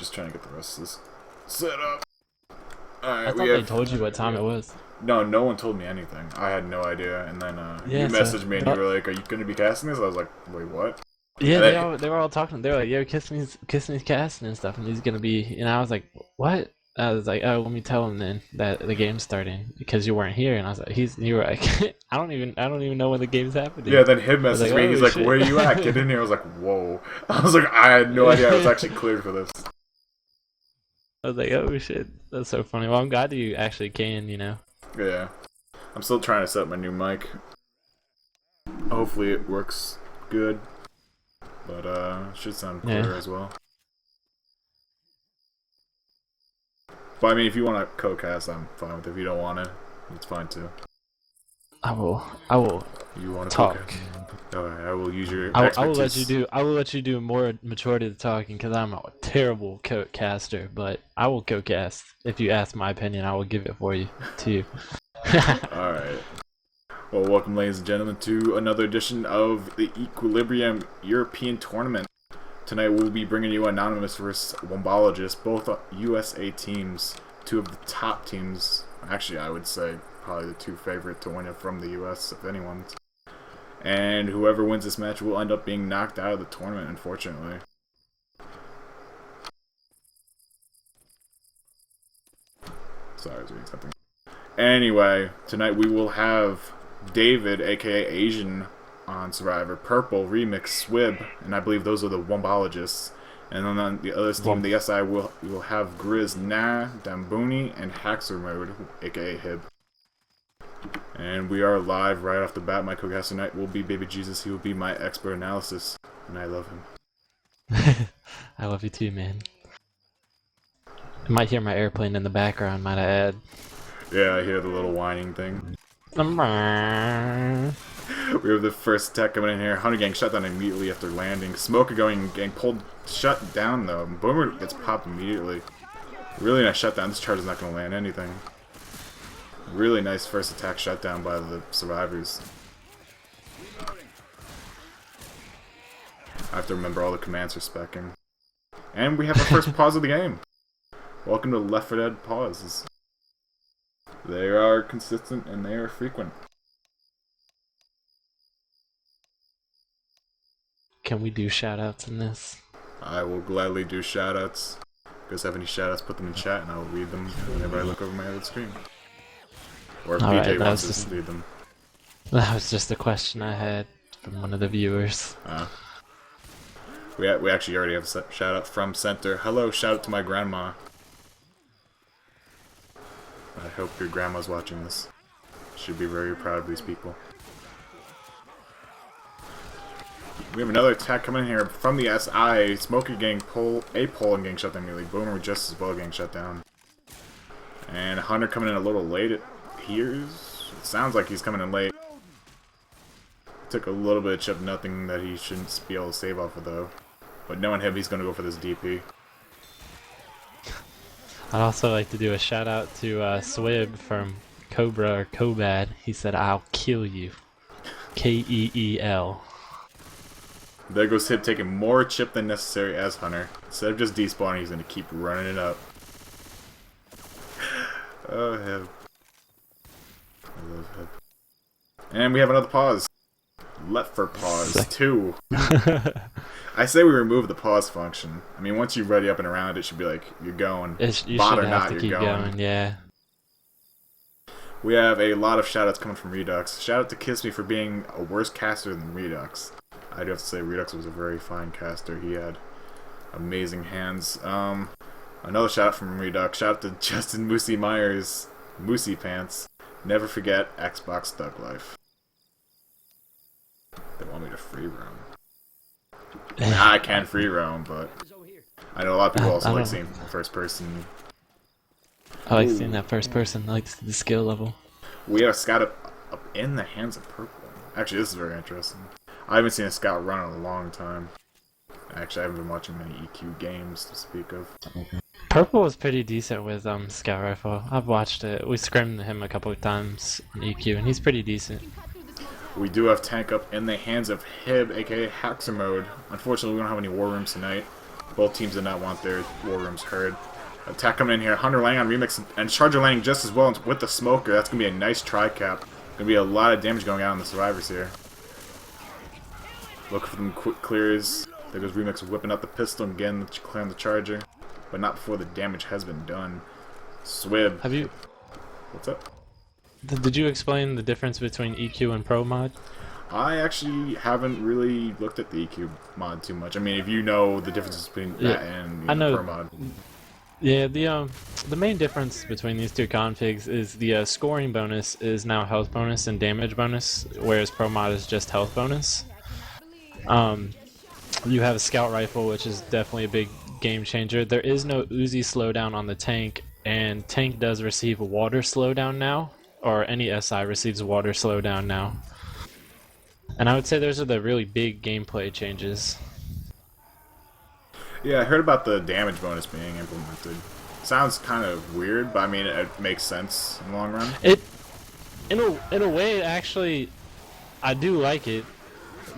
just trying to get the rest of this set up. I Alright, thought they told you what time it was. No, no one told me anything. I had no idea. And then Yeah, you messaged me and you were like, "Are you going to be casting this?" I was like, "Wait, what?" Yeah, they were all talking. They were like, "Yo, Kissme's casting and stuff, and he's gonna be." And I was like, "What?" I was like, "Oh, let me tell him then that the game's starting because you weren't here." And I was like, You were like, I don't even know when the game's happening." Yeah, then him messaged me. Oh, He's like, shit. "Where are you at? Get in here." I was like, "Whoa!" I was like, I had no idea I was actually cleared for this. I was like, "Oh shit, that's so funny." Well, I'm glad you actually can. Yeah, I'm still trying to set up my new mic. Hopefully, it works good. But it should sound clear as well. But I mean, if you want to co-cast, I'm fine with it. If you don't want to, it's fine too. I will You want to talk. Alright, I will use your I will expertise. let you do more majority of the talking because I'm a terrible co-caster. But I will co-cast if you ask my opinion. I will give it to you. Alright. Well, welcome, ladies and gentlemen, to another edition of the Equilibrium European Tournament. Tonight we'll be bringing you Anonymous versus Wumbologists, both USA teams, two of the top teams. Actually, I would say probably the two favorite to win it from the US, if anyone. And whoever wins this match will end up being knocked out of the tournament, unfortunately. Sorry, I was reading something. Anyway, tonight we will have David, aka Asian, on Survivor, Purple, Remix, Swib, and I believe those are the Wumbologists. And then on the other team, the SI, we will have Grizz, Na, Dambuni, and Haxer Mode, aka Hib. And we are live right off the bat. My co-caster tonight will be Baby Jesus. He will be my expert analysis, and I love him. I love you too, man. You might hear my airplane in the background, might I add. Yeah, I hear the little whining thing. We have the first attack coming in here. Hunter Gang shut down immediately after landing. Smoker going getting pulled, shut down though. Boomer gets popped immediately. Really nice shutdown. This charge is not going to land anything. Really nice first attack shutdown by the survivors. I have to remember all the commands for specking. And we have our first pause of the game. Welcome to Left 4 Dead pauses. They are consistent and they are frequent. Can we do shoutouts in this? I will gladly do shoutouts. If you guys have any shoutouts, put them in chat and I will read them whenever I look over my other screen. Or if BJ wants to read them. That was just a question I had from one of the viewers. We actually already have a shout out from Center. Hello, shout out to my grandma. I hope your grandma's watching this. She'd be very proud of these people. We have another attack coming in here from the SI. Smoker getting pole and getting shut down nearly. Boomer just as well getting shut down. And Hunter coming in a little late. It sounds like he's coming in late. Took a little bit of chip, nothing that he shouldn't be able to save off of though. But knowing him, he's going to go for this DP. I'd also like to do a shout out to Swib from Cobra or Cobad. He said, "I'll kill you." Keel. There goes Hib taking more chip than necessary as Hunter. Instead of just despawning, he's going to keep running it up. Oh, Hib. I love Hib. And we have another pause. Left for pause 2. I say we remove the pause function. I mean, once you're ready up and around, it should be like, you're going. You Bot should or have not, to you're keep going, yeah. We have a lot of shoutouts coming from Redux. Shout out to Kissme for being a worse caster than Redux. I do have to say, Redux was a very fine caster. He had amazing hands. Another shout out from Redux. Shout out to Justin Moosey Myers, Moosey Pants. Never forget Xbox Thug Life. They want me to free roam. I can free roam, but I know a lot of people also like seeing first person. I like seeing that first person. I like the skill level. We have a scout up in the hands of Purple. Actually, this is very interesting. I haven't seen a scout run in a long time. Actually, I haven't been watching many EQ games to speak of. Purple is pretty decent with scout rifle. I've watched it. We scrimmed him a couple of times on EQ, and he's pretty decent. We do have tank up in the hands of Hib, aka Haxer Mode. Unfortunately, we don't have any war rooms tonight. Both teams did not want their war rooms heard. Attack coming in here. Hunter landing on Remix and Charger landing just as well with the Smoker. That's going to be a nice tri-cap. Going to be a lot of damage going out on the survivors here. Look for them quick clears. There goes Remix whipping out the pistol and again clearing the Charger. But not before the damage has been done. Swib. Have you... What's up? Did you explain the difference between EQ and Pro Mod? I actually haven't really looked at the EQ mod too much. I mean, if you know the differences between that and Pro Mod. Yeah, the main difference between these two configs is the scoring bonus is now health bonus and damage bonus, whereas Pro Mod is just health bonus. You have a scout rifle, which is definitely a big game changer. There is no Uzi slowdown on the tank, and tank does receive a water slowdown now, or any SI receives water slowdown now. And I would say those are the really big gameplay changes. Yeah, I heard about the damage bonus being implemented. Sounds kind of weird, but I mean it makes sense in the long run. In a way, actually, I do like it,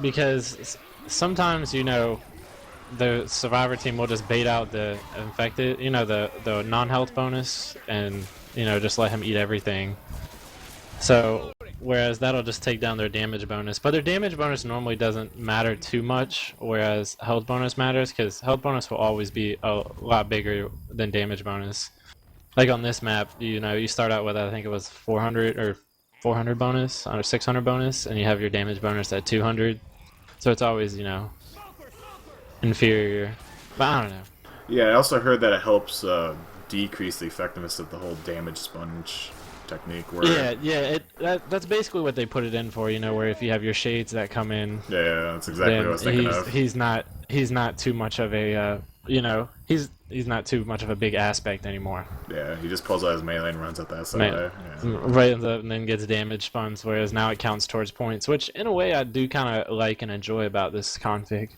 because sometimes, you know, the survivor team will just bait out the infected, you know, the non-health bonus, and, you know, just let him eat everything. So, whereas that'll just take down their damage bonus. But their damage bonus normally doesn't matter too much, whereas health bonus matters, because health bonus will always be a lot bigger than damage bonus. Like on this map, you know, you start out with, I think it was 400 or 400 bonus, or 600 bonus, and you have your damage bonus at 200. So it's always, you know, inferior. But I don't know. Yeah, I also heard that it helps decrease the effectiveness of the whole damage sponge technique. Where That's basically what they put it in for, you know, where if you have your shades that come in, yeah, that's exactly what I was thinking of. He's not too much of a you know, he's not too much of a big aspect anymore. Yeah, he just pulls out his melee and runs at that side. Yeah. Right, and then gets damage spawns, whereas now it counts towards points, which in a way I do kind of like and enjoy about this config.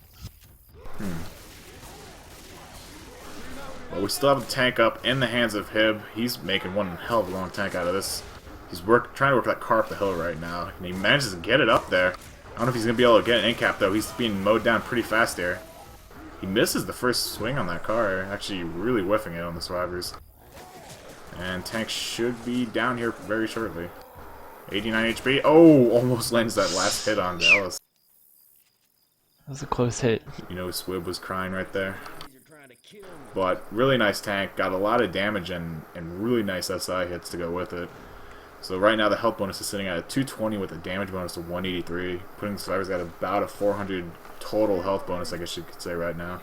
But we still have the tank up in the hands of Hib. He's making one hell of a long tank out of this. He's trying to work that car up the hill right now, and he manages to get it up there. I don't know if he's going to be able to get an in cap, though. He's being mowed down pretty fast here. He misses the first swing on that car, actually really whiffing it on the survivors. And tank should be down here very shortly. 89 HP. Oh, almost lands that last hit on Dallas. That was a close hit. You know, Swib was crying right there. But really nice tank, got a lot of damage and really nice SI hits to go with it. So right now the health bonus is sitting at a 220 with a damage bonus of 183, putting the survivors at about a 400 total health bonus, I guess you could say right now.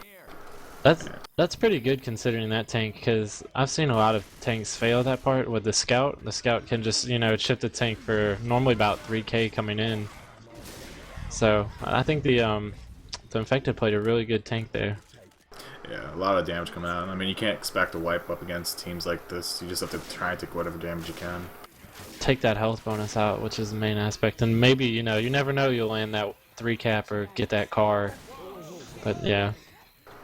That's pretty good considering that tank, because I've seen a lot of tanks fail that part with the scout. The scout can just, you know, chip the tank for normally about 3k coming in. So I think the infected played a really good tank there. Yeah, a lot of damage coming out. I mean, you can't expect to wipe up against teams like this. You just have to try and take whatever damage you can. Take that health bonus out, which is the main aspect. And maybe, you know, you never know, you'll land that 3 cap or get that car. But yeah.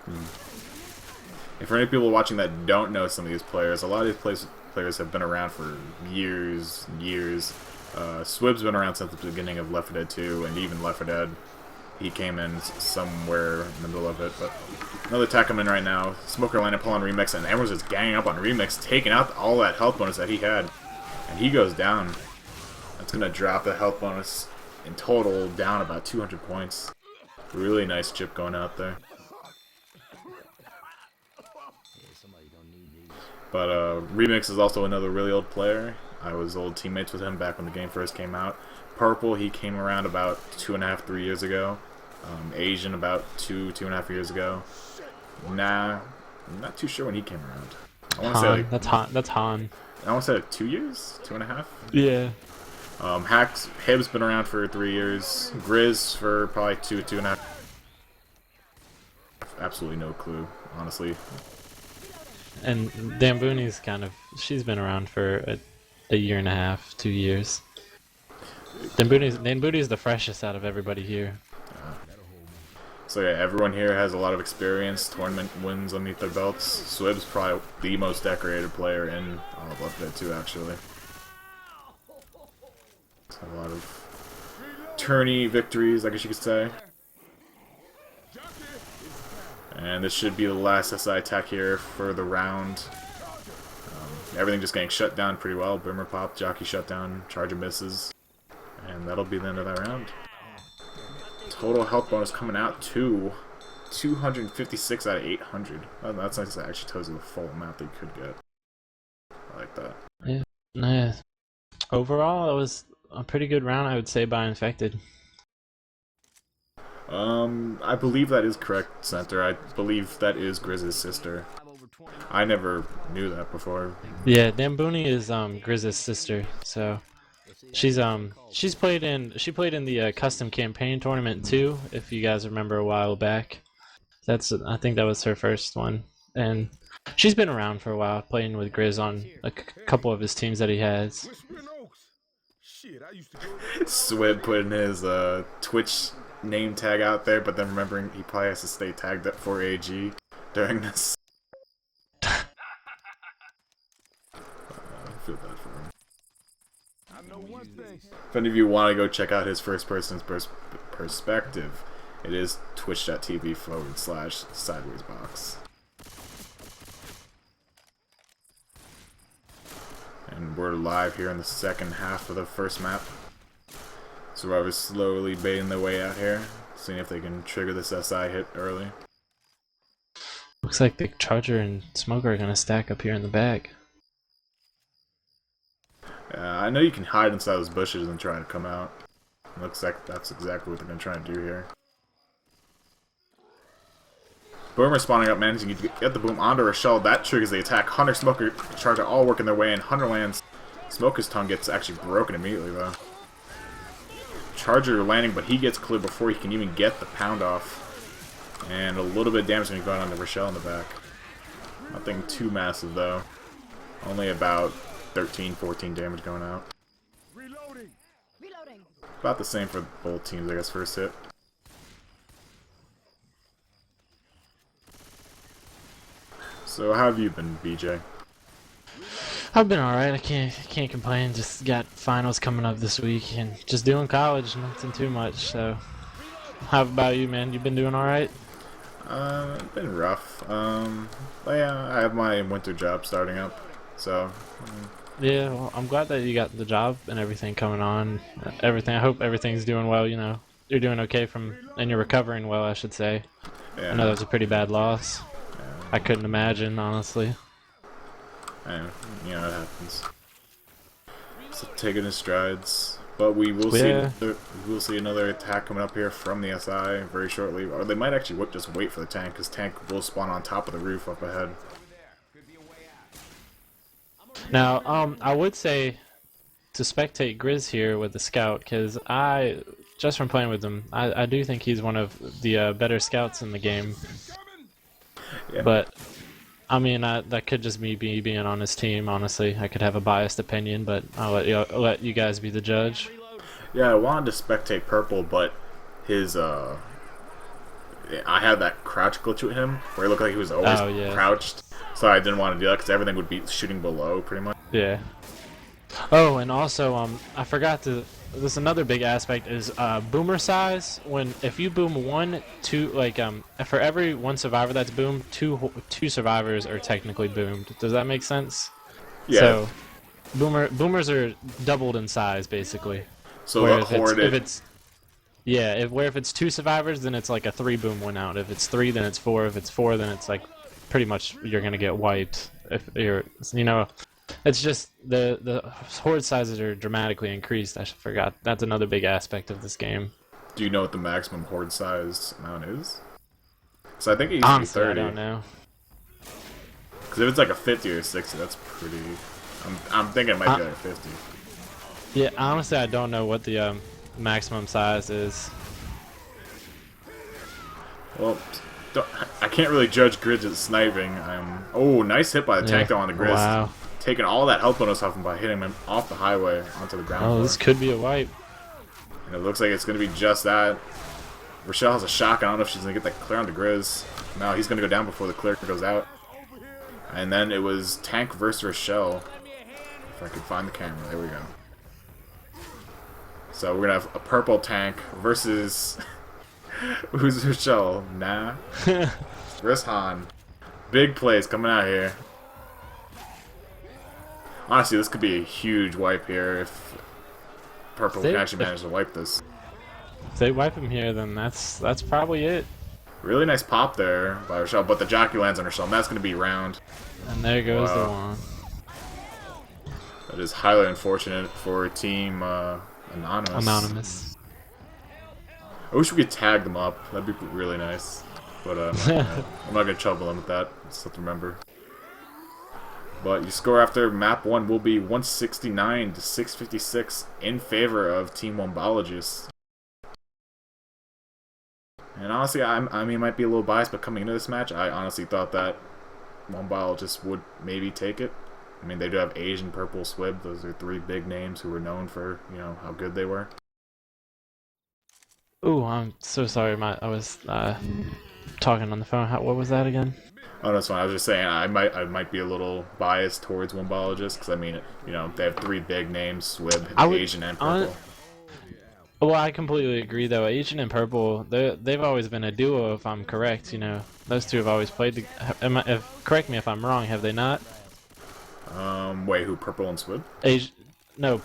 And for any people watching that don't know some of these players, a lot of these players have been around for years and years. Swib's been around since the beginning of Left 4 Dead 2 and even Left 4 Dead. He came in somewhere in the middle of it, but another attack coming in right now. Smoker landing pull on Remix, and everyone's just ganging up on Remix, taking out all that health bonus that he had. And he goes down. That's going to drop the health bonus in total down about 200 points. Really nice chip going out there. But Remix is also another really old player. I was old teammates with him back when the game first came out. Purple, he came around about 2.5, 3 years ago. Asian about 2.5 years ago. Nah, I'm not too sure when he came around. I want to say like, that's Han. I want to say like 2 years, 2.5. Yeah. Hib's been around for 3 years. Grizz for probably 2.5. Absolutely no clue, honestly. And Dambooni's she's been around for a year and a half, 2 years. Dambooni's the freshest out of everybody here. So yeah, everyone here has a lot of experience, tournament wins underneath their belts. Swib's probably the most decorated player in all of Left 4 Dead 2, actually. So a lot of tourney victories, I guess you could say. And this should be the last SI attack here for the round. Everything just getting shut down pretty well. Boomer pop, jockey shut down, charger misses. And that'll be the end of that round. Total health bonus coming out to 256 out of 800. Oh, that's nice. That actually tells you the full amount that you could get. I like that. Yeah. Yeah. Overall, it was a pretty good round, I would say, by Infected. I believe that is correct, Center. I believe that is Grizz's sister. I never knew that before. Yeah, Dambooni is Grizz's sister, so she's played in the custom campaign tournament too, if you guys remember a while back. I think that was her first one, and she's been around for a while, playing with Grizz on a couple of his teams that he has. Swib putting his Twitch name tag out there, but then remembering he probably has to stay tagged up for AG during this. I feel bad for him. If any of you want to go check out his first person's perspective, it is twitch.tv/sidewaysbox. And we're live here in the second half of the first map. Survivors slowly baiting their way out here, seeing if they can trigger this SI hit early. Looks like the Charger and Smoker are gonna stack up here in the back. I know you can hide inside those bushes and try to come out. Looks like that's exactly what they're gonna try and do here. Boomer spawning up, managing to get the boom onto Rochelle. That triggers the attack. Hunter, Smoker, Charger all working their way in. Hunter lands. Smoker's tongue gets actually broken immediately though. Charger landing, but he gets clear before he can even get the pound off. And a little bit of damage going on to Rochelle in the back. Nothing too massive though. Only about 13, 14 damage going out. About the same for both teams, I guess, first hit. So how have you been, BJ? I've been alright, I can't complain. Just got finals coming up this week and just doing college, nothing too much. So how about you, man? You been doing alright? It's been rough. But yeah, I have my winter job starting up, so yeah, well, I'm glad that you got the job and everything coming on. Everything. I hope everything's doing well. You know, you're doing okay and you're recovering well, I should say. yeah. I know that was a pretty bad loss. I couldn't imagine, honestly. Anyway, you know, it happens. So taking his strides, but we will see another attack coming up here from the SI very shortly, or they might actually just wait for the tank, because tank will spawn on top of the roof up ahead. Now, I would say to spectate Grizz here with the scout, because just from playing with him, I do think he's one of the better scouts in the game. Yeah. But I mean, that could just me being on his team. Honestly, I could have a biased opinion, but I'll let you guys be the judge. Yeah, I wanted to spectate Purple, but his I had that crouch glitch with him, where he looked like he was always crouched. So I didn't want to do that because everything would be shooting below, pretty much. Yeah. Oh, and also, I forgot to. There's another big aspect is boomer size. If you boom for every one survivor that's boomed, two survivors are technically boomed. Does that make sense? Yeah. So boomers are doubled in size basically. So if it's two survivors, then it's like a 3 boom one out. If it's 3, then it's 4. If it's 4, then it's like pretty much you're gonna get wiped. If you're, it's just the horde sizes are dramatically increased. I forgot. That's another big aspect of this game. Do you know what the maximum horde size amount is? So I think it used to be 30. I don't know. Because if it's like a 50 or 60, that's pretty. I'm thinking it might be like a 50. Yeah, honestly, I don't know what the maximum size is. Well, I can't really judge Grids at sniping. Oh, nice hit by the tank though on the Grizz. Wow. Taking all that health bonus off him by hitting him off the highway onto the ground. Oh, this could be a wipe. And it looks like it's going to be just that. Rochelle has a shotgun. I don't know if she's going to get that clear on the Grizz. No, he's going to go down before the clear goes out. And then it was tank versus Rochelle. If I can find the camera. There we go. So we're going to have a purple tank versus Who's Rochelle? Nah. Rishan. Big plays coming out here. Honestly, this could be a huge wipe here if Purple can actually manage to wipe this. If they wipe him here, then that's probably it. Really nice pop there by Rochelle, but the jockey lands on Rochelle, and that's going to be round. And there goes the one. That is highly unfortunate for Team Anonymous. I wish we could tag them up. That'd be really nice. But I'm not going to trouble them with that. Just have to remember. But your score after map 1 will be 169 to 656 in favor of Team Wumbologists. And honestly, I mean, might be a little biased, but coming into this match, I honestly thought that Wumbologists would maybe take it. I mean, they do have Asian, Purple, Swib. Those are 3 big names who were known for, you know, how good they were. Ooh, I'm so sorry. I was talking on the phone. What was that again? Oh, that's fine. I was just saying I might be a little biased towards Wumbologists because I mean, you know, they have 3 big names: Swib, Asian, and Purple. Well, I completely agree, though. Asian and Purple, they've always been a duo, if I'm correct. You know, those 2 have always played. Correct me if I'm wrong. Have they not? Wait, who? Purple and Swib? No,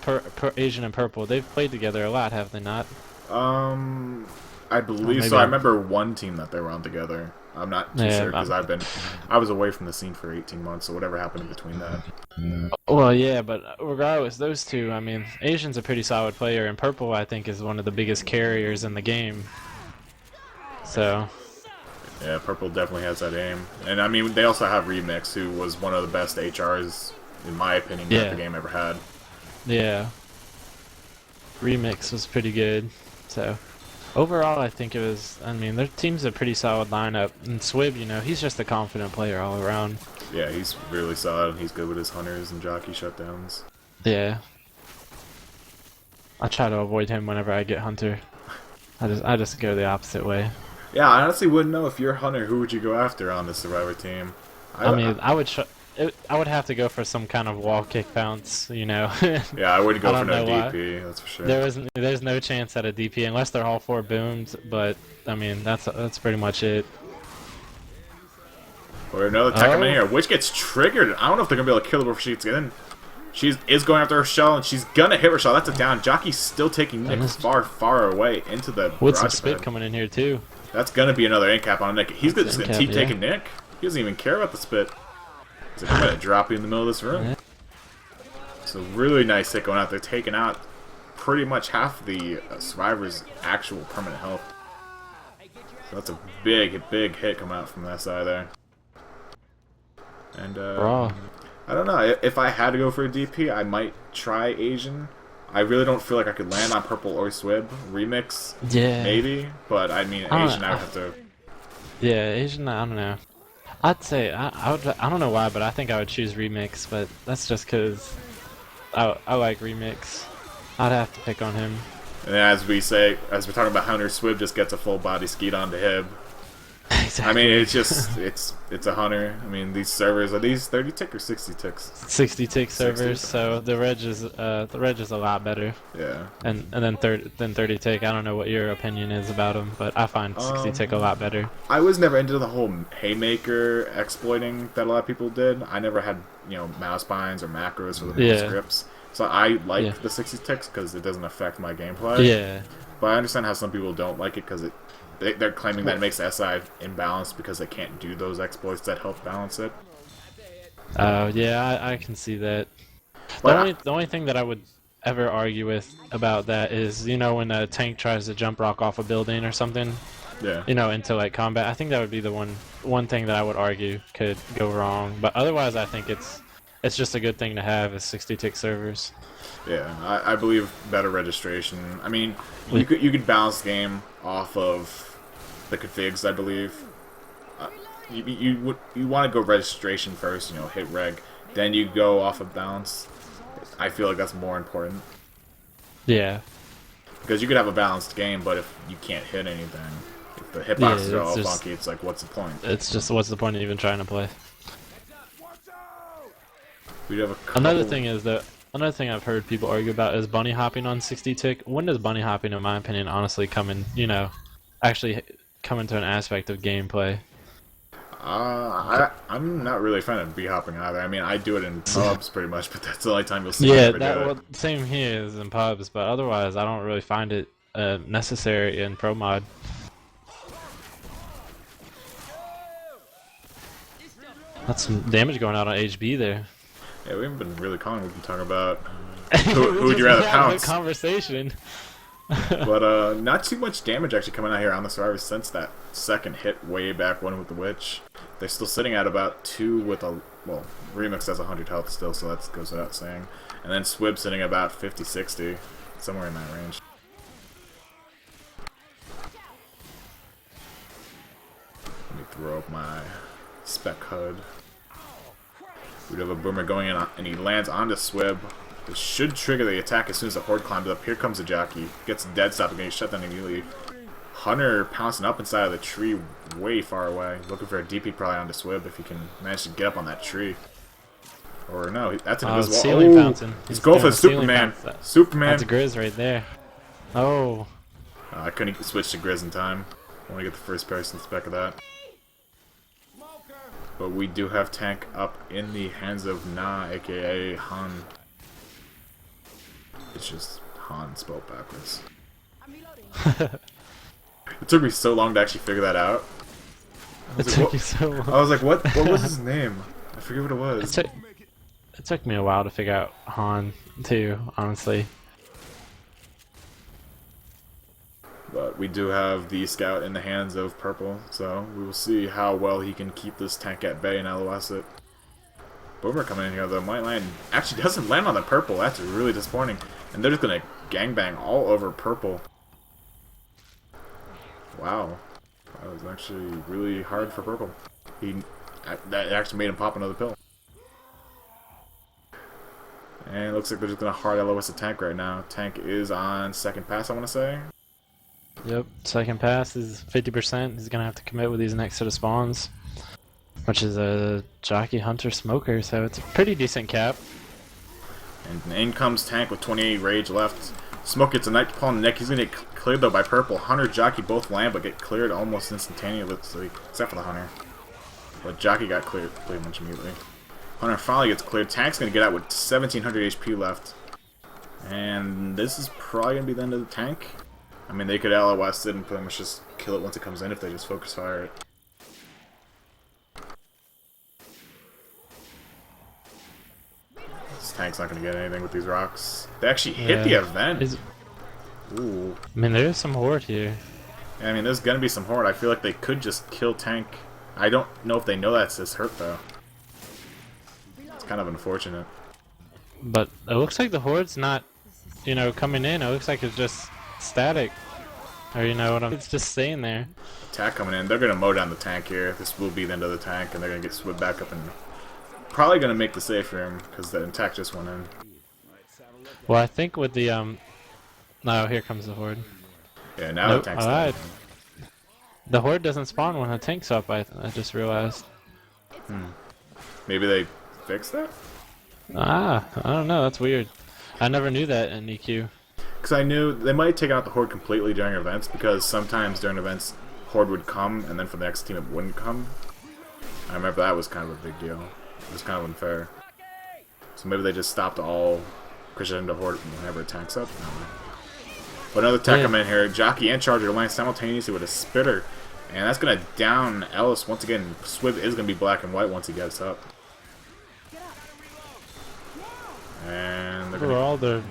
Asian and Purple. They've played together a lot, have they not? I believe so. I remember one team that they were on together. I'm not too sure because I was away from the scene for 18 months, so whatever happened in between that. Well, yeah, but regardless, those 2, I mean, Asian's a pretty solid player, and Purple, I think, is one of the biggest carriers in the game. So. Yeah, Purple definitely has that aim. And I mean, they also have Remix, who was one of the best HRs, in my opinion, that the game ever had. Yeah. Remix was pretty good, so. Overall, I think it was, I mean, their team's a pretty solid lineup. And Swib, you know, he's just a confident player all around. Yeah, he's really solid. He's good with his hunters and jockey shutdowns. Yeah. I try to avoid him whenever I get hunter. I just go the opposite way. Yeah, I honestly wouldn't know if you're hunter, who would you go after on the Survivor team? I would have to go for some kind of wall kick bounce, you know. Yeah, I wouldn't go for no DP, that's for sure. There's no chance at a DP unless they're all 4 booms, but I mean that's pretty much it. Or another tech coming in here, which gets triggered. I don't know if they're gonna be able to kill her before she gets in. She is going after Rochelle, and she's gonna hit Rochelle. That's a down. Jockey's still taking Nick far away into the with some spit coming in here too. That's gonna be another end cap on Nick. He's just gonna keep taking Nick. He doesn't even care about the spit. He's like, I'm gonna drop you in the middle of this room. So really nice hit going out there, taking out pretty much half the Survivor's actual permanent health. So that's a big hit coming out from that side there. And I don't know, if I had to go for a DP, I might try Asian. I really don't feel like I could land on Purple or Swib. Remix, maybe, but I mean, Asian I would have to. Yeah, Asian, I don't know. I'd say I don't know why, but I think I would choose Remix, but that's just because I like Remix. I'd have to pick on him. And as we're talking about Hunter, Swib just gets a full body skeet onto him. Exactly. I mean, it's just it's a Hunter. I mean, these servers, are these 30 tick or 60 ticks? 60 tick servers, so the reg is a lot better. Yeah. And then 30 tick. I don't know what your opinion is about them, but I find 60 tick a lot better. I was never into the whole haymaker exploiting that a lot of people did. I never had, you know, mouse binds or macros for the scripts. So I like the 60 ticks because it doesn't affect my gameplay. Yeah. But I understand how some people don't like it because they're claiming that it makes the SI imbalanced because they can't do those exploits that help balance it. Oh, yeah, I can see that. The only thing that I would ever argue with about that is, you know, when a tank tries to jump rock off a building or something, you know, into like combat, I think that would be the one thing that I would argue could go wrong. But otherwise, I think it's just a good thing to have is 60 tick servers. Yeah, I believe better registration. I mean, you could balance the game off of the configs, I believe. You want to go registration first, you know, hit reg, then you go off of balance. I feel like that's more important. Yeah. Because you could have a balanced game, but if you can't hit anything, if the hitboxes are all funky, it's like, what's the point? It's just, what's the point of even trying to play? We'd have a Another thing is that another thing I've heard people argue about is bunny hopping on 60 tick. When does bunny hopping, in my opinion, honestly come in, you know, actually come into an aspect of gameplay. I'm not really a fan of b-hopping either. I mean, I do it in pubs pretty much, but that's the only time you'll see me Yeah, ever do that it. well, same here as in pubs, but otherwise I don't really find it necessary in pro mod. That's some damage going out on HB there. Yeah, we haven't been really calling. We've been talking about We who would just you rather had a pounce. conversation. But not too much damage actually coming out here on the survivors since that second hit way back one with the witch. They're still sitting at about 2 with a, well, Remix has 100 health still, so that goes without saying. And then Swib sitting at about 50, 60, somewhere in that range. Let me throw up my spec HUD. We'd have a boomer going in, and he lands onto Swib. This should trigger the attack as soon as the horde climbs up. Here comes the jockey. Gets dead stop and getting shut down immediately. Hunter pouncing up inside of the tree way far away. Looking for a DP probably onto Swib if he can manage to get up on that tree. Or no, that's an invisible. Ceiling pouncing. He's going for the ceiling Superman. bounce. Superman. That's a Grizz right there. Oh. I couldn't switch to Grizz in time. I want to get the first person spec of that. But we do have tank up in the hands of Na, aka Han. It's just Han spelled backwards. It took me so long to actually figure that out. It took you so long. I was like, what was his name? I forget what it was. It took me a while to figure out Han, too, honestly. But we do have the scout in the hands of Purple, so we will see how well he can keep this tank at bay and LOS it. Boomer coming in here though might land. Actually doesn't land on the Purple, that's really disappointing. And they're just gonna gangbang all over Purple. Wow. That was actually really hard for Purple. That actually made him pop another pill. And it looks like they're just gonna hard LOS the tank right now. Tank is on second pass, I wanna say. Yep, second pass is 50%. He's gonna have to commit with these next set of spawns, which is a Jockey Hunter Smoker, so it's a pretty decent cap. And in comes Tank with 28 rage left. Smoke gets a night paw on the neck. He's gonna get cleared though by Purple. Hunter, Jockey both land but get cleared almost instantaneously, except for the Hunter. But Jockey got cleared pretty much immediately. Hunter finally gets cleared. Tank's gonna get out with 1700 HP left. And this is probably gonna be the end of the tank. I mean, they could LOS it and pretty much just kill it once it comes in if they just focus fire it. This tank's not going to get anything with these rocks. They actually hit the event. Ooh. I mean, there's some horde here. Yeah, I mean, there's going to be some horde. I feel like they could just kill tank. I don't know if they know that's this hurt, though. It's kind of unfortunate. But it looks like the horde's not, you know, coming in. It looks like it's just static, or you know what I'm. It's just staying there. Attack coming in. They're gonna mow down the tank here. This will be the end of the tank, and they're gonna get Swib back up and probably gonna make the safe room because the attack just went in. Well, I think with the no, here comes the horde. Yeah, now Nope. the tank's Alright. The horde doesn't spawn when the tank's up. I just realized. Maybe they fixed that. I don't know. That's weird. I never knew that in EQ. Because I knew they might take out the horde completely during events, because sometimes during events, horde would come, and then for the next team it wouldn't come. I remember that was kind of a big deal. It was kind of unfair. So maybe they just stopped all crescendo horde whenever it tanks up. But another attack coming in here. Jockey and Charger land simultaneously with a spitter. And that's going to down Ellis once again. Swib is going to be black and white once he gets up. And they're Overall, the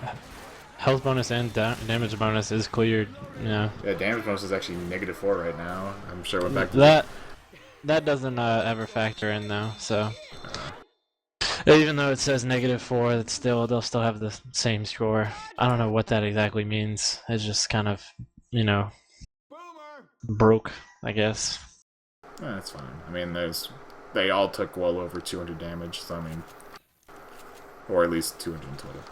health bonus and damage bonus is cleared. Yeah. Yeah, damage bonus is actually -4 right now. I'm sure we're back to that doesn't ever factor in though. So even though it says -4, it's still they'll still have the same score. I don't know what that exactly means. It's just kind of, you know, broke, I guess. Yeah, that's fine. I mean, they all took well over 200 damage. So I mean, or at least 200 in total.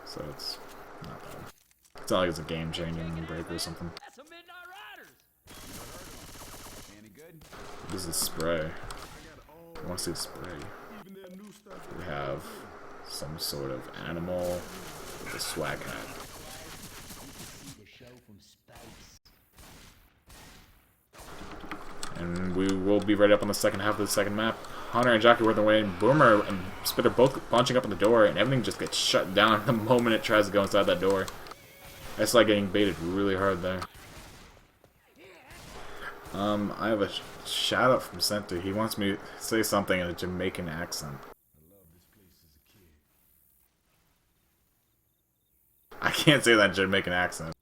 So it's not bad. It's not like it's a game-changing break or something. This is spray. I want to see the spray. We have some sort of animal with a swag hat. And we will be right up on the second half of the second map. Hunter and Jockey working away, and Boomer and Spitter both punching up on the door, and everything just gets shut down the moment it tries to go inside that door. It's like getting baited really hard there. I have a shout out from Center. He wants me to say something in a Jamaican accent. I can't say that in Jamaican accent.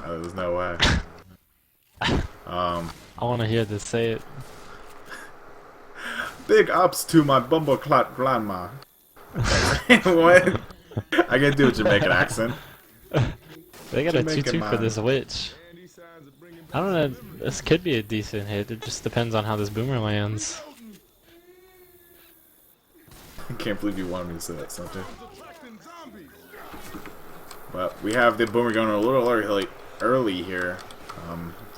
There's no way. I want to hear this. Say it. Big ups to my bumbleclot grandma. What? I can't do a Jamaican accent. They got Jamaican a 2-2 for man. this witch. I don't know. This could be a decent hit. It just depends on how this boomer lands. I can't believe you wanted me to say that, Center. But we have the boomer going a little early here.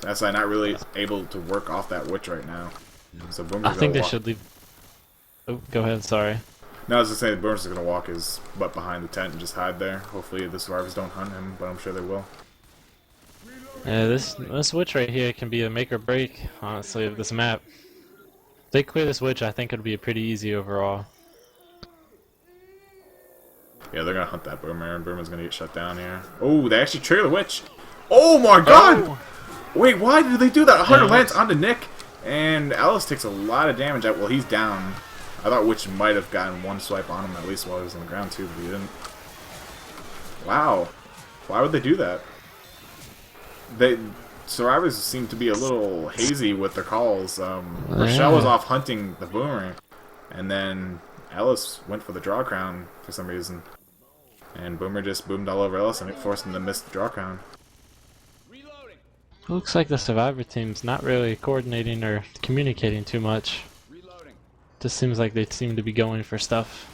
That's why not really able to work off that witch right now. So Boomer's I think they should leave. Oh, go ahead. Sorry. No, I was just saying the Boomer's going to walk his butt behind the tent and just hide there. Hopefully the survivors don't hunt him, but I'm sure they will. Yeah, this witch right here can be a make or break, honestly, of this map. If they clear this witch, I think it'll be a pretty easy overall. Yeah, they're going to hunt that Boomer, and Boomer's going to get shut down here. Oh, they actually trigger the witch. Oh my god! Oh. Wait, why did they do that? 100 Yeah, lands onto Nick, and Alice takes a lot of damage. Well, he's down. I thought Witch might have gotten one swipe on him at least while he was on the ground too, but he didn't. Wow. Why would they do that? Survivors seem to be a little hazy with their calls. Rochelle was off hunting the Boomer, and then Alice went for the draw crown for some reason. And Boomer just boomed all over Alice, and it forced him to miss the draw crown. Looks like the survivor team's not really coordinating or communicating too much. Just seems like they seem to be going for stuff,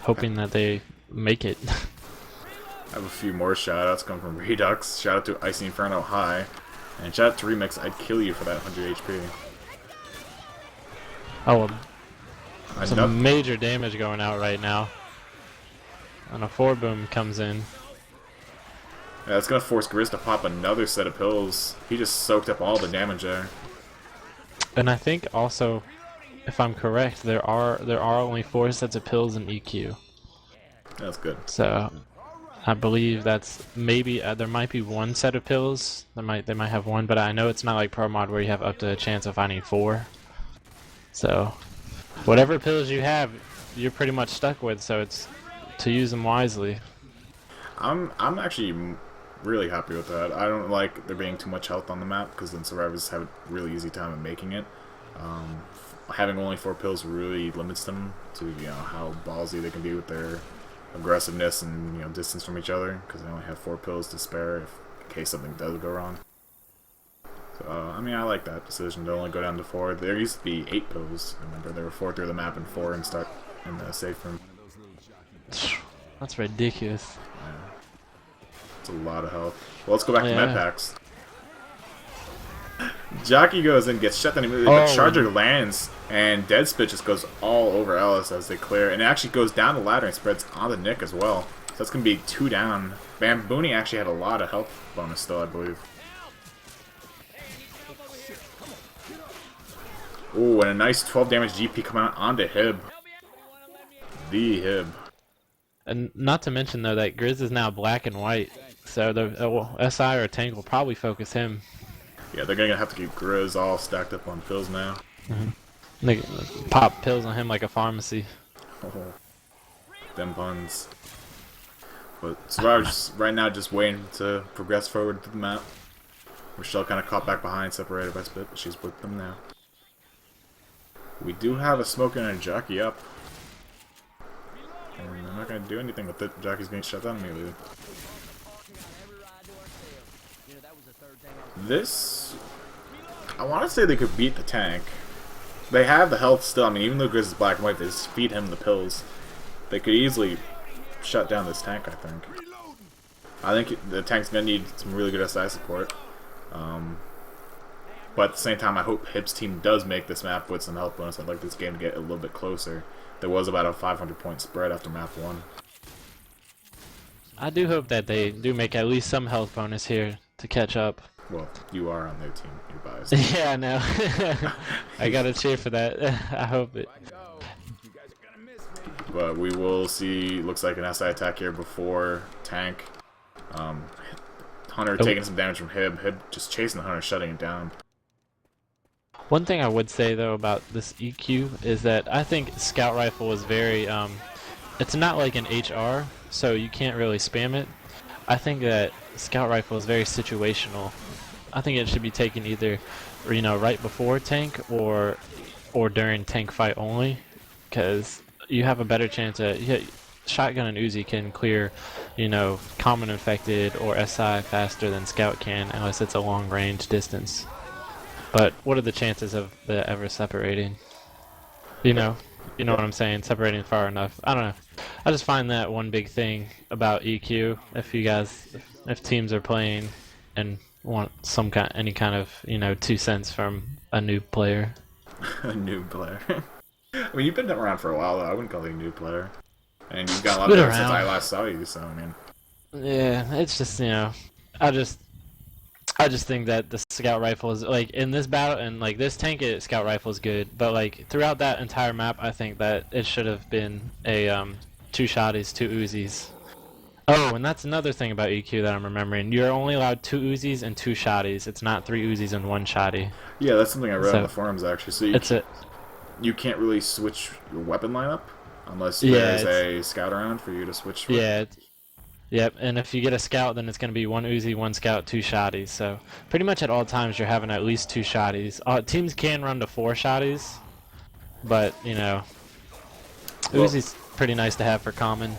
hoping that they make it. I have a few more shoutouts come from Redux. Shout out to Icy Inferno High. And shout out to Remix, I'd kill you for that 100 HP. Oh, well, some major damage going out right now. And a 4-boom comes in. Yeah, it's gonna force Grizz to pop another set of pills. He just soaked up all the damage there. And I think also, if I'm correct, there are only 4 sets of pills in EQ. That's good. So I believe that's maybe there might be 1 set of pills. They might have 1, but I know it's not like Pro Mod where you have up to a chance of finding 4. So whatever pills you have, you're pretty much stuck with. So it's to use them wisely. I'm actually really happy with that. I don't like there being too much health on the map because then survivors have a really easy time of making it. Having only 4 pills really limits them to how ballsy they can be with their aggressiveness and distance from each other because they only have 4 pills to spare in case something does go wrong. So I mean, I like that decision to only go down to 4. There used to be 8 pills. Remember, there were 4 through the map and 4 in the safe room. That's ridiculous. Yeah. It's a lot of health. Well, let's go back to med packs. Jockey goes and gets shut down immediately, but Charger lands, and Dead Spit just goes all over Alice as they clear, and it actually goes down the ladder and spreads onto Nick as well. So that's going to be 2 down. Bambooni actually had a lot of health bonus still, I believe. Ooh, and a nice 12 damage GP coming out onto Hib. The Hib. And not to mention though that Grizz is now black and white, so the SI or Tank will probably focus him. Yeah, they're gonna have to keep Grizz all stacked up on pills now. They pop pills on him like a pharmacy. Oh, them puns. But Survivor's right now just waiting to progress forward to the map. Rochelle kind of caught back behind, separated by Spit, but she's with them now. We do have a Smoke and a Jockey up. And I'm not going to do anything with it. Jockey's getting shut down immediately. This... I want to say they could beat the tank. They have the health still. I mean, even though Grizz is black and white, they just feed him the pills. They could easily shut down this tank, I think. I think the tank's going to need some really good SI support. But at the same time, I hope Hib's team does make this map with some health bonus. I'd like this game to get a little bit closer. There was about a 500-point spread after map 1. I do hope that they do make at least some health bonus here to catch up. Well, you are on their team. You're biased. Yeah, I know. I gotta cheer for that. I hope it. But we will see. Looks like an SI attack here before tank. Hunter taking some damage from Hib. Hib just chasing the Hunter, shutting it down. One thing I would say though about this EQ is that I think Scout Rifle is very it's not like an HR, so you can't really spam it. I think that Scout Rifle is very situational. I think it should be taken either, right before tank or during tank fight only, because you have a better chance at shotgun and Uzi can clear, common infected or SI faster than Scout can, unless it's a long range distance. But what are the chances of the ever separating? You know what I'm saying? Separating far enough. I don't know. I just find that one big thing about EQ. If teams are playing and want any kind of 2 cents from a new player. A new player. I mean, you've been around for a while though. I wouldn't call you a new player. And you've got a lot better since I last saw you. So I mean. Yeah, it's just I just think that the Scout Rifle is, like, in this battle, and, like, this tank, Scout Rifle is good, but, like, throughout that entire map, I think that it should have been a, 2 shotties, 2 Uzis. Oh, and that's another thing about EQ that I'm remembering. You're only allowed 2 Uzis and 2 shotties. It's not 3 Uzis and 1 shotty. Yeah, that's something I read on the forums, actually. So you can't really switch your weapon lineup unless there's a scout around for you to switch with. Yeah. Yep, and if you get a scout, then it's going to be 1 Uzi, 1 scout, 2 shotties. So pretty much at all times you're having at least 2 shotties. Teams can run to 4 shotties, but Uzi's pretty nice to have for common.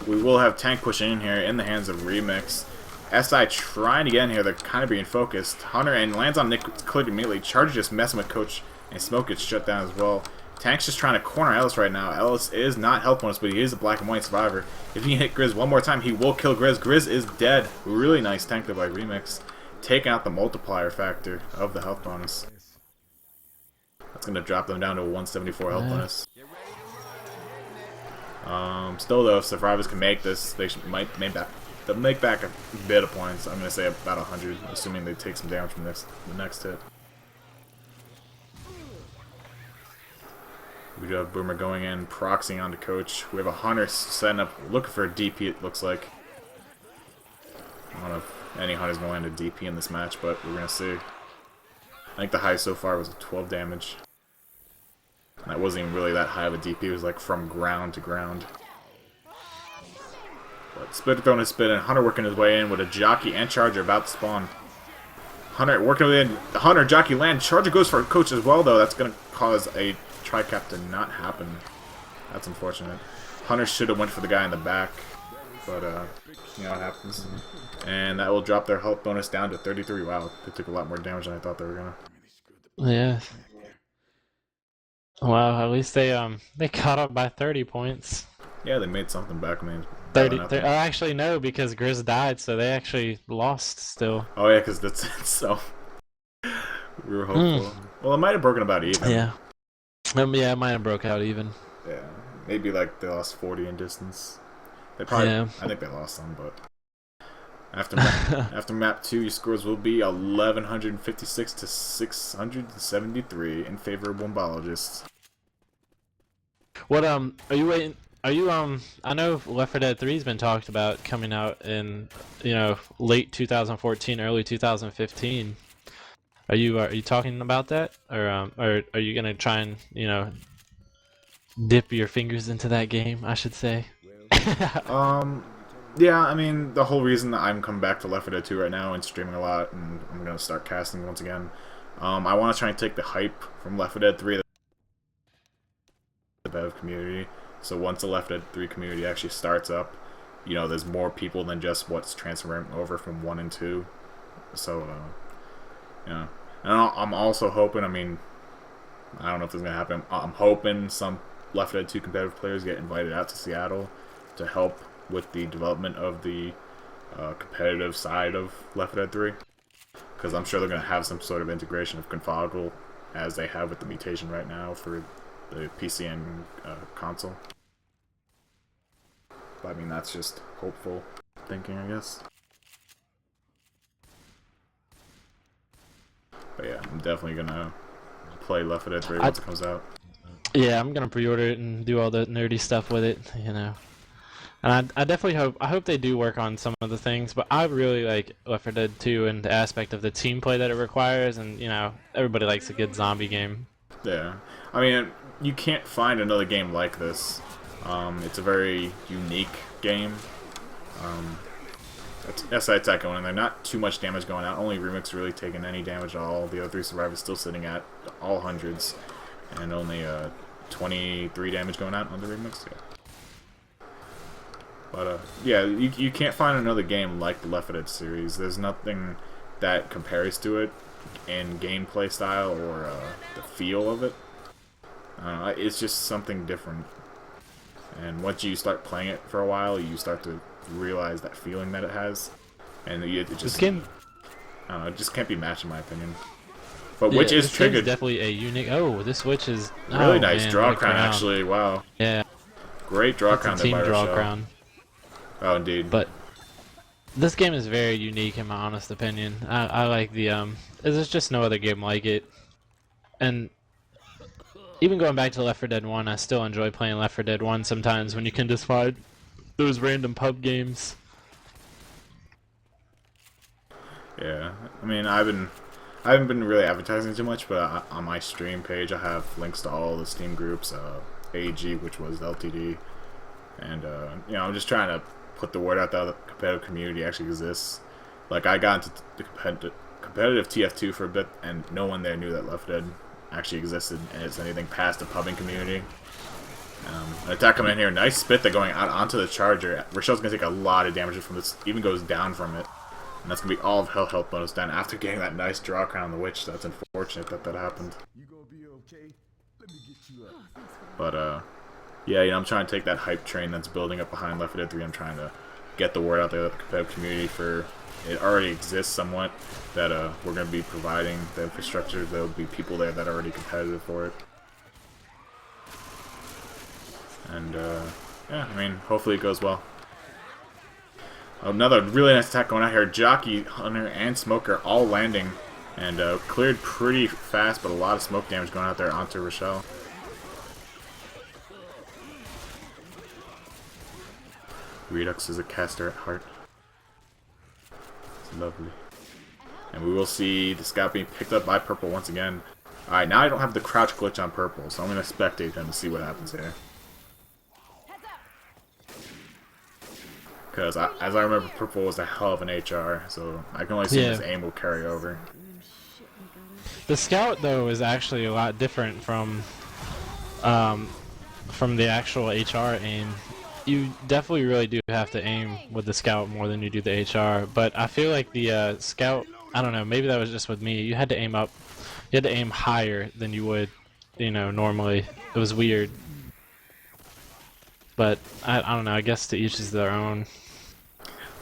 We will have tank pushing in here in the hands of Remix. SI trying to get in here. They're kind of being focused. Hunter and lands on Nick, cleared immediately. Charger just messing with Coach, and Smoke gets shut down as well. Tank's just trying to corner Ellis right now. Ellis is not health bonus, but he is a black and white survivor. If he hit Grizz one more time, he will kill Grizz. Grizz is dead. Really nice tank there by Remix. Taking out the multiplier factor of the health bonus. That's going to drop them down to a 174 health bonus. Still though, if survivors can make this, they might make back a bit of points. I'm going to say about 100, assuming they take some damage from the next hit. We do have Boomer going in, proxying onto Coach. We have a Hunter setting up, looking for a DP, it looks like. I don't know if any Hunter's going to land a DP in this match, but we're going to see. I think the high so far was 12 damage. That wasn't even really that high of a DP, it was like from ground to ground. But Spitter throwing his spin, and Hunter working his way in with a Jockey and Charger about to spawn. Hunter working in, Hunter, Jockey land, Charger goes for a Coach as well though, that's going to cause a Tri-cap to not happen. That's unfortunate. Hunter should have went for the guy in the back, but you know what happens. And that will drop their health bonus down to 33. Wow, they took a lot more damage than I thought they were gonna. Yeah. Wow, at least they caught up by 30 points. Yeah, they made something back. I mean, 30. Actually no, because Grizz died, so they actually lost still. Oh yeah, because that's so. We were hopeful. Well, it might have broken about even. Yeah. Yeah, it might have broke out even. Yeah, maybe like they lost 40 in distance. They probably, I think they lost some, but after map 2, your scores will be 1156 to 673 in favor of Wumbologists. What are you waiting? Are you I know Left 4 Dead 3's been talked about coming out in late 2014, early 2015. Are you talking about that, or are you gonna try and dip your fingers into that game? I should say. Yeah, I mean the whole reason that I'm coming back to Left 4 Dead 2 right now and streaming a lot, and I'm gonna start casting once again. I want to try and take the hype from Left 4 Dead 3, the Bev community. So once the Left 4 Dead 3 community actually starts up, there's more people than just what's transferring over from 1 and 2. So, yeah. And I'm also hoping, I mean, I don't know if this is going to happen. I'm hoping some Left 4 Dead 2 competitive players get invited out to Seattle to help with the development of the competitive side of Left 4 Dead 3. Because I'm sure they're going to have some sort of integration of Confoggle as they have with the mutation right now for the PC and console. But I mean, that's just hopeful thinking, I guess. But yeah, I'm definitely gonna play Left 4 Dead 3 once it comes out. Yeah, I'm gonna pre-order it and do all the nerdy stuff with it, you know. And I definitely hope they do work on some of the things, but I really like Left 4 Dead 2 and the aspect of the team play that it requires, and you know, everybody likes a good zombie game. Yeah, I mean, you can't find another game like this. It's a very unique game. It's echoing, and they're not too much damage going out. Only Remix really taking any damage at all. The other 3 survivors still sitting at all hundreds, and only 23 damage going out on the Remix. Yeah. But yeah, you can't find another game like the Left 4 Dead series. There's nothing that compares to it in gameplay style or the feel of it. It's just something different. And once you start playing it for a while, you start to realize that feeling that it has, and it just this game, I don't know, it just can't be matched in my opinion. But yeah, which is this triggered. Definitely a unique. Oh, this witch is Really nice man, draw crown actually. Wow. Yeah. Great draw crown there by draw Rochelle. crown. Oh, indeed. But this game is very unique in my honest opinion. I like the there's just no other game like it, and even going back to Left 4 Dead 1, I still enjoy playing Left 4 Dead 1 sometimes when you can just find those random pub games. Yeah, I mean, I haven't been really advertising too much, but on my stream page, I have links to all the Steam groups, AG, which was LTD, and you know, I'm just trying to put the word out that the competitive community actually exists. Like, I got into the competitive TF2 for a bit, and no one there knew that Left 4 Dead actually existed, and it's anything past the pubbing community. An attack coming in here, nice spit there going out onto the charger. Rochelle's gonna take a lot of damage from this, even goes down from it. And that's gonna be all of her health bonus down after getting that nice draw crown on the witch. That's unfortunate that happened. But yeah, you know, I'm trying to take that hype train that's building up behind Left 4 Dead 3. I'm trying to get the word out there that the competitive community for it already exists somewhat. That we're gonna be providing the infrastructure. There'll be people there that are already competitive for it. And yeah, I mean, hopefully it goes well. Another really nice attack going out here. Jockey, Hunter, and Smoker all landing. And cleared pretty fast, but a lot of smoke damage going out there onto Rochelle. Redux is a caster at heart. It's lovely. And we will see the scout being picked up by Purple once again. Alright, now I don't have the crouch glitch on Purple, so I'm going to spectate him to see what happens here. Because as I remember, Purple was a hell of an HR, so I can only see his aim will carry over. The scout though is actually a lot different from the actual HR aim. You definitely really do have to aim with the scout more than you do the HR, but I feel like the scout, I don't know, maybe that was just with me. You had to aim up, you had to aim higher than you would, you know, normally. It was weird. But I don't know. I guess to each is their own.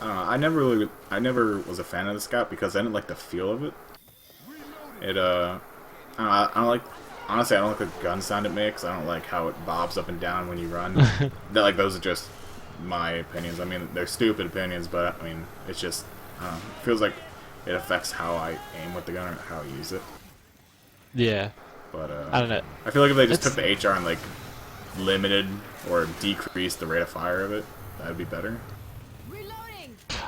I never was a fan of the scout because I didn't like the feel of it. I don't like. Honestly, I don't like the gun sound it makes. I don't like how it bobs up and down when you run. Like, those are just my opinions. I mean, they're stupid opinions, but I mean, it's just it feels like it affects how I aim with the gun or how I use it. Yeah. But I don't know. I feel like if they just took the HR and like limited or decreased the rate of fire of it, that'd be better.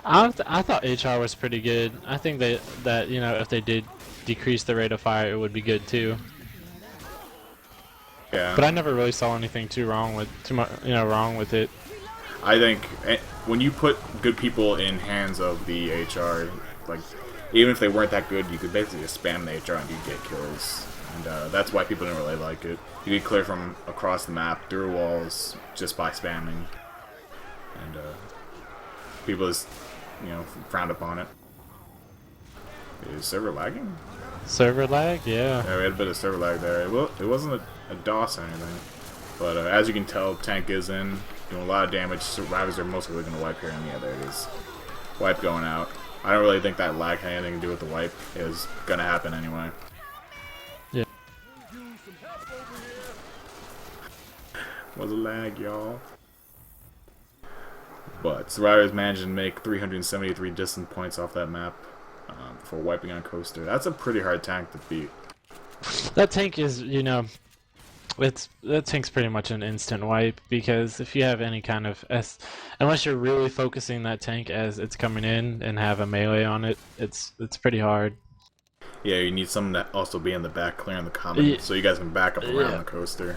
I thought HR was pretty good. I think that you know, if they did decrease the rate of fire, it would be good too. Yeah. But I never really saw anything wrong with it. I think when you put good people in hands of the HR, like, even if they weren't that good, you could basically just spam the HR and you'd get kills. And that's why people didn't really like it. You could clear from across the map, through walls, just by spamming. And people just, you know, frowned upon it. Is server lagging? Server lag? Yeah. Yeah, we had a bit of server lag there. It wasn't a DOS or anything. But as you can tell, tank is in, doing a lot of damage. Survivors are mostly going to wipe here, and yeah, there it is. Wipe going out. I don't really think that lag had anything to do with the wipe. It was going to happen anyway. Yeah. Was a lag, y'all. But Survivors managed to make 373 distant points off that map. for wiping on coaster. That's a pretty hard tank to beat. That tank is, you know, that tank's pretty much an instant wipe, because if you have any kind of unless you're really focusing that tank as it's coming in and have a melee on it, it's pretty hard. Yeah, you need someone to also be in the back clearing the common, so you guys can back up around the coaster.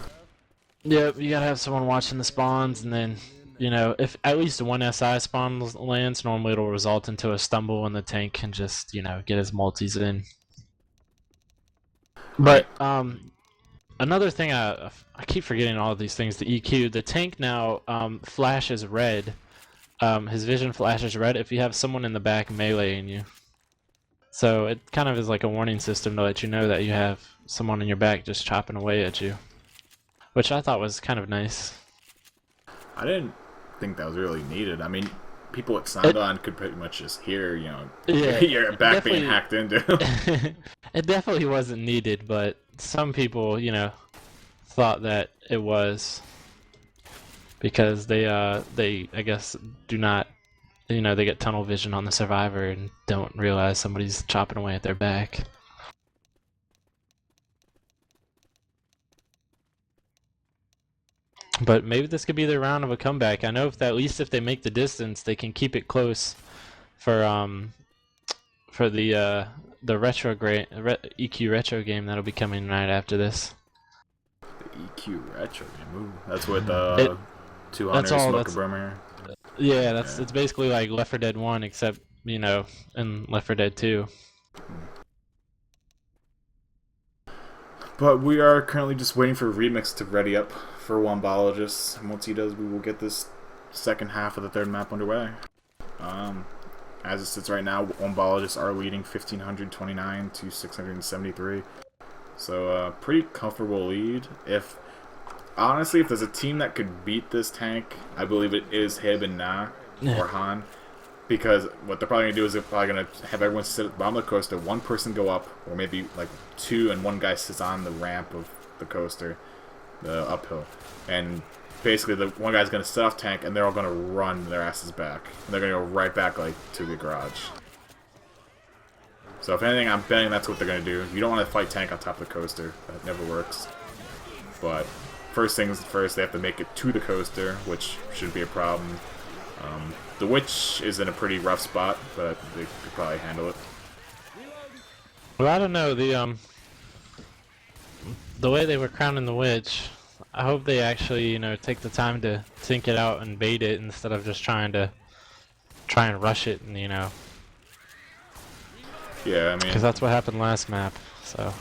Yep, you gotta have someone watching the spawns, and then, you know, if at least one SI spawn lands, normally it'll result into a stumble, and the tank can just, you know, get his multis in. But another thing, I keep forgetting all of these things. The EQ, the tank now flashes red. His vision flashes red if you have someone in the back meleeing you. So it kind of is like a warning system to let you know that you have someone in your back just chopping away at you, which I thought was kind of nice. I didn't think that was really needed. I mean, people with sound on could pretty much just hear, you know, your back being hacked into. It definitely wasn't needed, but some people, you know, thought that it was, because they I guess do not, you know, they get tunnel vision on the survivor and don't realize somebody's chopping away at their back. But maybe this could be their round of a comeback. I know if at least if they make the distance, they can keep it close for the retro EQ retro game that'll be coming right after this. The EQ retro game. Ooh, that's with 200 Smoker Boomer. Yeah, it's basically like Left 4 Dead 1, except, you know, in Left 4 Dead 2. But we are currently just waiting for Remix to ready up for Wumbologists, and once he does, we will get this second half of the third map underway. As it sits right now, Wumbologists are leading 1,529 to 673. So, pretty comfortable lead. Honestly, if there's a team that could beat this tank, I believe it is Hib and Na, or Han. Because what they're probably going to do is they're probably going to have everyone sit at the bottom of the coaster, one person go up, or maybe like two, and one guy sits on the ramp of the coaster, the uphill. And basically the one guy's going to set off tank, and they're all going to run their asses back. And they're going to go right back like to the garage. So if anything, I'm betting that's what they're going to do. You don't want to fight tank on top of the coaster. That never works. But first things first, they have to make it to the coaster, which shouldn't be a problem. The witch is in a pretty rough spot, but they could probably handle it. Well, I don't know, the way they were crowning the witch, I hope they actually, you know, take the time to think it out and bait it instead of just trying and rush it, and, you know. Yeah, I mean, because that's what happened last map. So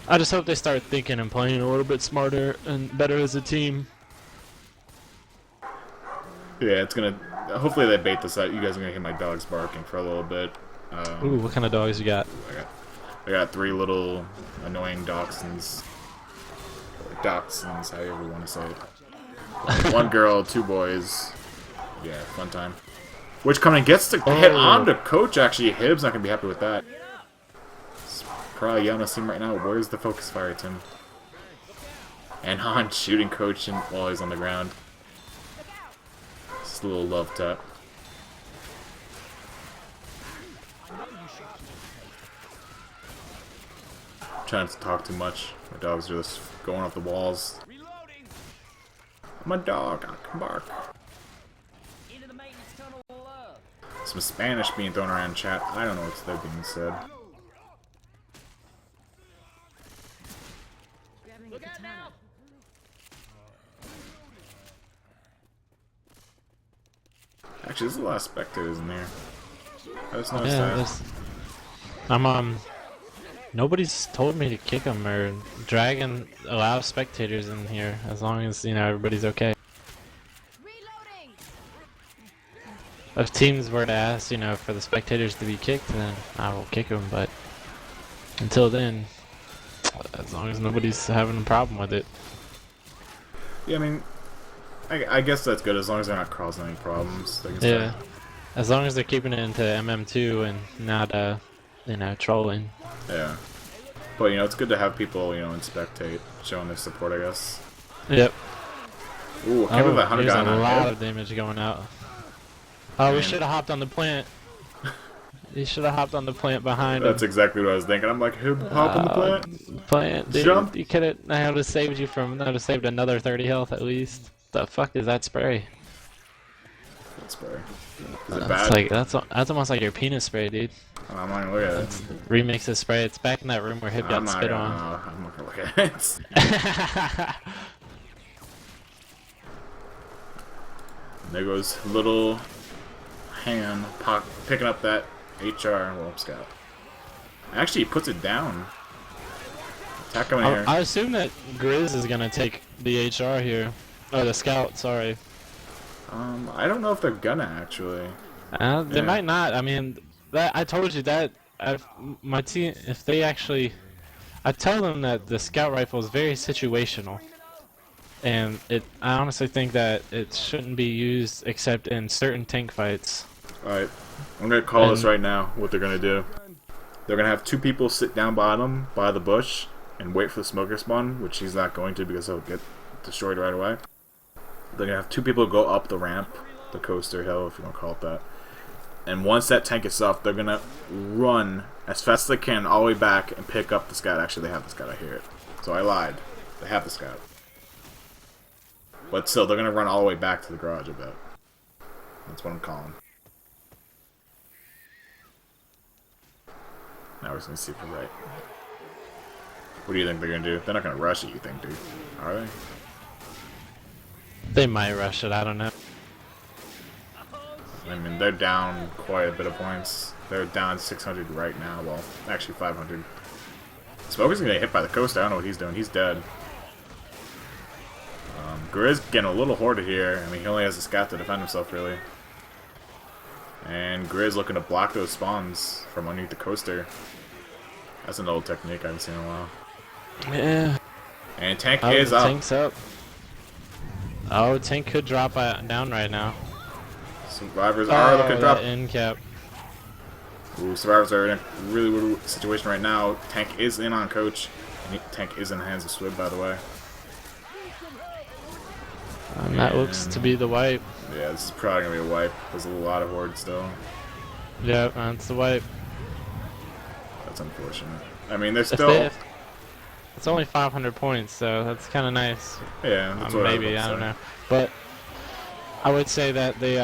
I just hope they start thinking and playing a little bit smarter and better as a team. Yeah, it's gonna. Hopefully they bait this out. You guys are gonna hear my dogs barking for a little bit. Ooh, what kind of dogs you got? I got 3 little annoying dachshunds. Or dachshunds, however you want to say it. 1 girl, 2 boys. Yeah, fun time. Which kind of gets to hit on to Coach, actually. Hib's not gonna be happy with that. It's probably yelling at him right now. Where's the focus fire, Tim? And Han shooting Coach while he's on the ground. Just a little love tap. Trying to talk too much. My dogs are just going off the walls. I'm a dog, I can bark. Some Spanish being thrown around in chat. I don't know what's there being said. Look out now! Actually, there's a lot of spectators in there. I just noticed that. Nobody's told me to kick them or drag and allow spectators in here, as long as, you know, everybody's okay. If teams were to ask, you know, for the spectators to be kicked, then I will kick them, but until then, as long as nobody's having a problem with it. Yeah, I mean, I guess that's good, as long as they're not causing any problems. Yeah, as long as they're keeping it into MM2 and not, you know, trolling. Yeah. But, you know, it's good to have people, you know, and spectate, showing their support, I guess. Yep. Ooh, I can't believe that 100 there's got a on lot hit. of damage going out. Oh, we should have hopped on the plant. He should have hopped on the plant behind That's him. exactly what I was thinking. I'm like, him hop on the plant. Plant, dude. Jump. You could have. I would have saved you from. I would have saved another 30 health at least. The fuck is that spray? What spray? Is it That's bad? like that's almost like your penis spray, dude. I'm not gonna look at it. Remix the spray. It's back in that room where Hib got spit on. I'm not gonna look at it. There goes little hand picking up that HR scout. Actually, he puts it down. Attack him here. I assume that Grizz is gonna take the HR here, or the scout. Sorry. I don't know if they're gonna actually. They might not. I mean, I told you that my team, if they actually, I tell them that the scout rifle is very situational, and I honestly think that it shouldn't be used except in certain tank fights. All right, I'm gonna call this right now. What they're gonna do? They're gonna have two people sit down bottom by the bush and wait for the smoker spawn, which he's not going to because he'll get destroyed right away. They're gonna have two people go up the ramp, the coaster hill, if you want to call it that. And once that tank is off, they're gonna run as fast as they can all the way back and pick up the scout. Actually, they have the scout. I hear it. So I lied. They have the scout. But still, they're gonna run all the way back to the garage. I bet. That's what I'm calling. Now we're just gonna see if we're right. What do you think they're gonna do? They're not gonna rush it, you think, dude? Are they? They might rush it. I don't know. I mean, they're down quite a bit of points. They're down 600 right now. Well, actually 500. Smoker's gonna get hit by the coaster. I don't know what he's doing. He's dead. Grizz getting a little hoarded here. I mean, he only has a scout to defend himself, really. And Grizz looking to block those spawns from underneath the coaster. That's an old technique I haven't seen in a while. Yeah. And tank is up. Tank's up. Oh, tank could drop down right now. Survivors are looking to drop. End cap. Ooh, survivors are in a really weird situation right now. Tank is in on coach. And tank is in the hands of Swib, by the way. And that looks to be the wipe. Yeah, this is probably gonna be a wipe. There's a lot of horde still. Yeah, that's the wipe. That's unfortunate. I mean, they're still. It's only 500 points, so that's kind of nice. Yeah, that's what maybe I don't know, but I would say that they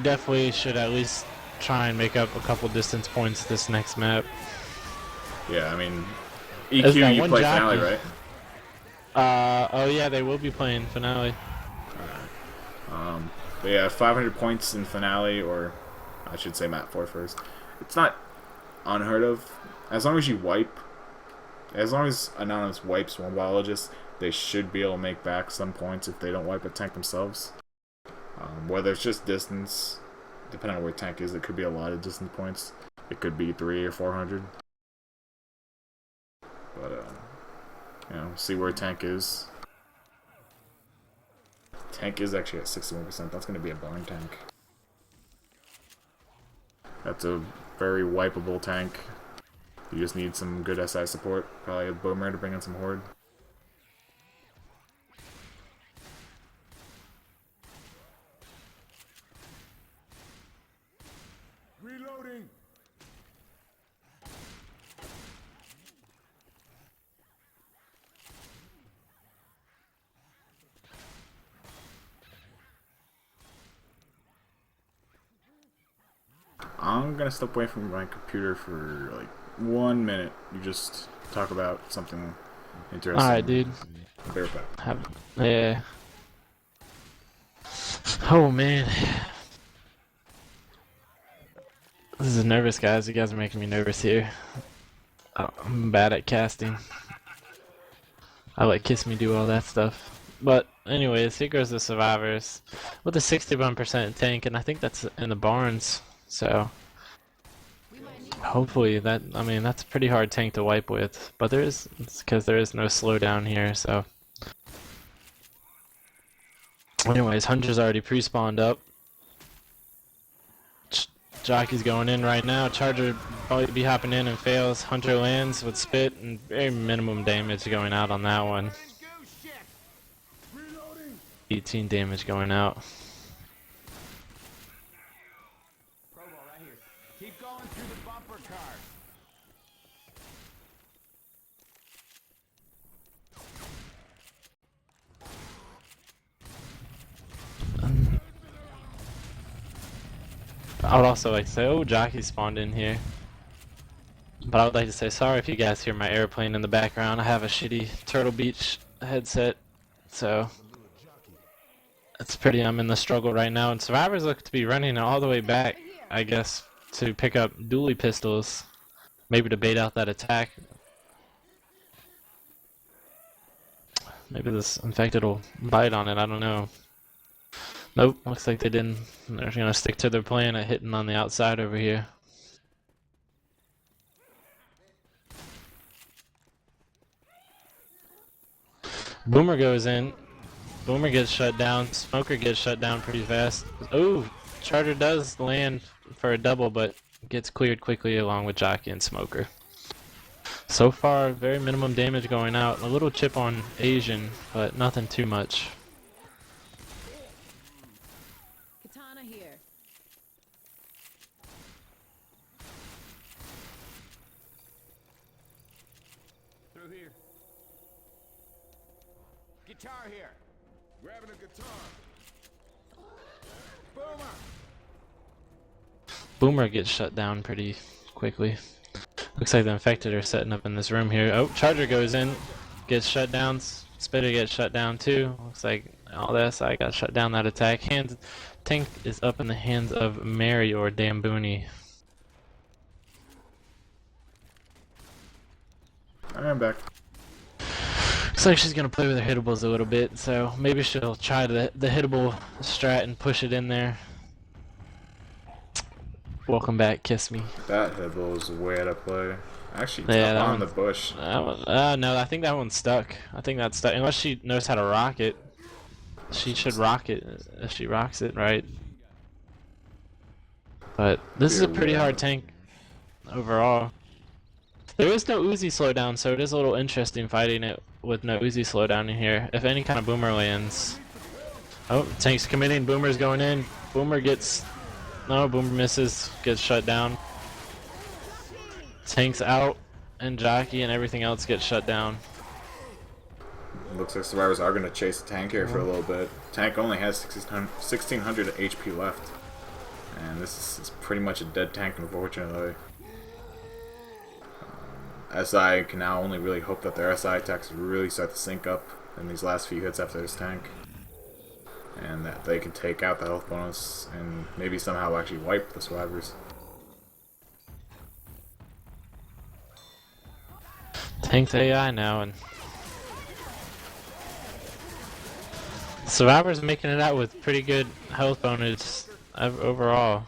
definitely should at least try and make up a couple distance points this next map. Yeah, I mean, EQ, you play Finale, right? Oh yeah, they will be playing Finale. But yeah, 500 points in Finale, or I should say map 4 first. It's not unheard of. As long as you wipe, as long as Anonymous wipes Wumbologists, they should be able to make back some points if they don't wipe a tank themselves. Whether it's just distance, depending on where tank is, it could be a lot of distance points. It could be 300 or 400. But, you know, see where tank is. Tank is actually at 61%. That's going to be a burn tank. That's a very wipeable tank. You just need some good SI support. Probably a boomer to bring in some horde. Reloading. I'm gonna step away from my computer for like 1 minute. You just talk about something interesting. Alright, dude. Be right back. Yeah. Oh man. This is nervous, guys. You guys are making me nervous here. I'm bad at casting. I let Kissme do all that stuff. But anyways, here goes the survivors with a 61% tank, and I think that's in the barns. So hopefully that, I mean, that's a pretty hard tank to wipe with. But it's because there is no slowdown here. So anyways, Hunter's already pre-spawned up. Jockey's going in right now. Charger probably be hopping in and fails. Hunter lands with spit and very minimum damage going out on that one. 18 damage going out. Keep going through the bumper car. I would also like to say, oh, Jockey spawned in here. But I would like to say sorry if you guys hear my airplane in the background. I have a shitty Turtle Beach headset, so I'm in the struggle right now. And survivors look to be running all the way back, I guess, to pick up dually pistols, maybe to bait out that attack. Maybe this infected will bite on it, I don't know. Nope, looks like they didn't. They're gonna stick to their plan at hitting on the outside over here. Boomer goes in. Boomer gets shut down. Smoker gets shut down pretty fast. Oh, Charger does land for a double, but gets cleared quickly along with Jockey and Smoker. So far, very minimum damage going out. A little chip on Asian, but nothing too much. Katana here. Through here. Guitar here. Grabbing a guitar. Boomer. Boomer gets shut down pretty quickly. Looks like the infected are setting up in this room here. Oh, Charger goes in, gets shut down. Spitter gets shut down too. Looks like all that side got shut down that attack. Tank is up in the hands of Mary or Dambooni. I'm back. Looks like she's gonna play with her hittables a little bit, so maybe she'll try the hittable strat and push it in there. Welcome back, Kissme. That hittable is way out of play. Actually, Yeah, up on the bush. No, I think that one's stuck. I think that's stuck. Unless she knows how to rock it. She should rock it if she rocks it, right? But this is a pretty hard tank overall. There is no Uzi slowdown, so it is a little interesting fighting it with no Uzi slowdown in here. If any kind of boomer lands. Oh, tank's committing, boomer's going in. Boomer gets... No, boomer misses, gets shut down. Tank's out, and Jockey and everything else gets shut down. Looks like survivors are going to chase the tank here for a little bit. Tank only has 1600 HP left. And this is pretty much a dead tank, unfortunately. SI can now only really hope that their SI attacks really start to sync up in these last few hits after this tank. And that they can take out the health bonus and maybe somehow actually wipe the survivors. Tank's AI now, and survivors making it out with pretty good health bonus overall.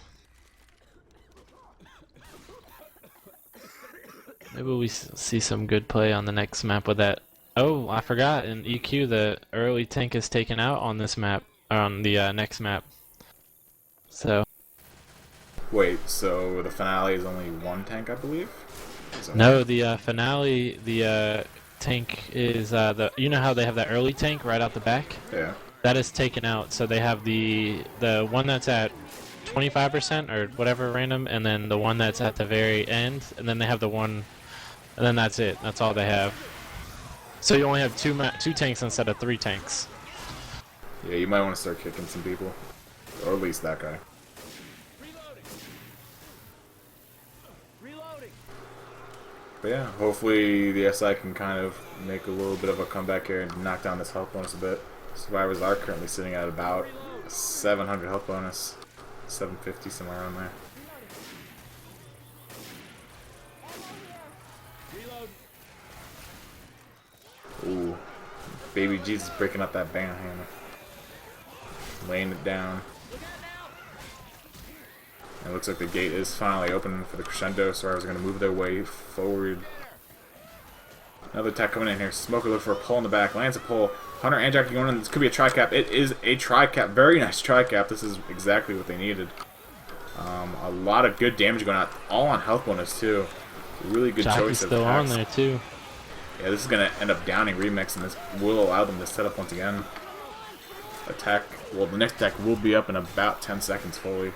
Maybe we see some good play on the next map with that. Oh, I forgot, in EQ the early tank is taken out on this map, on the next map. So. Wait, so the finale is only one tank, I believe? No, the finale, the tank is you know how they have that early tank right out the back? Yeah. That is taken out, so they have the one that's at 25% or whatever random, and then the one that's at the very end, and then they have the one, and then that's it. That's all they have. So you only have two tanks instead of 3 tanks. Yeah, you might want to start kicking some people, or at least that guy. But yeah, hopefully the SI can kind of make a little bit of a comeback here and knock down this health bonus a bit. Survivors are currently sitting at about 700 health bonus, 750 somewhere around there. Ooh, baby Jesus breaking up that band hammer, laying it down. It looks like the gate is finally open for the crescendo, so I was going to move their way forward. Another attack coming in here. Smoker looking for a pull in the back. Lands a pull. Hunter and Jockey going in. This could be a tri-cap. It is a tri-cap. Very nice tri-cap. This is exactly what they needed. A lot of good damage going out. All on health bonus, too. Really good choice of still attacks. on there, too. Yeah, this is going to end up downing Remix, and this will allow them to set up once again. Attack. Well, the next attack will be up in about 10 seconds fully.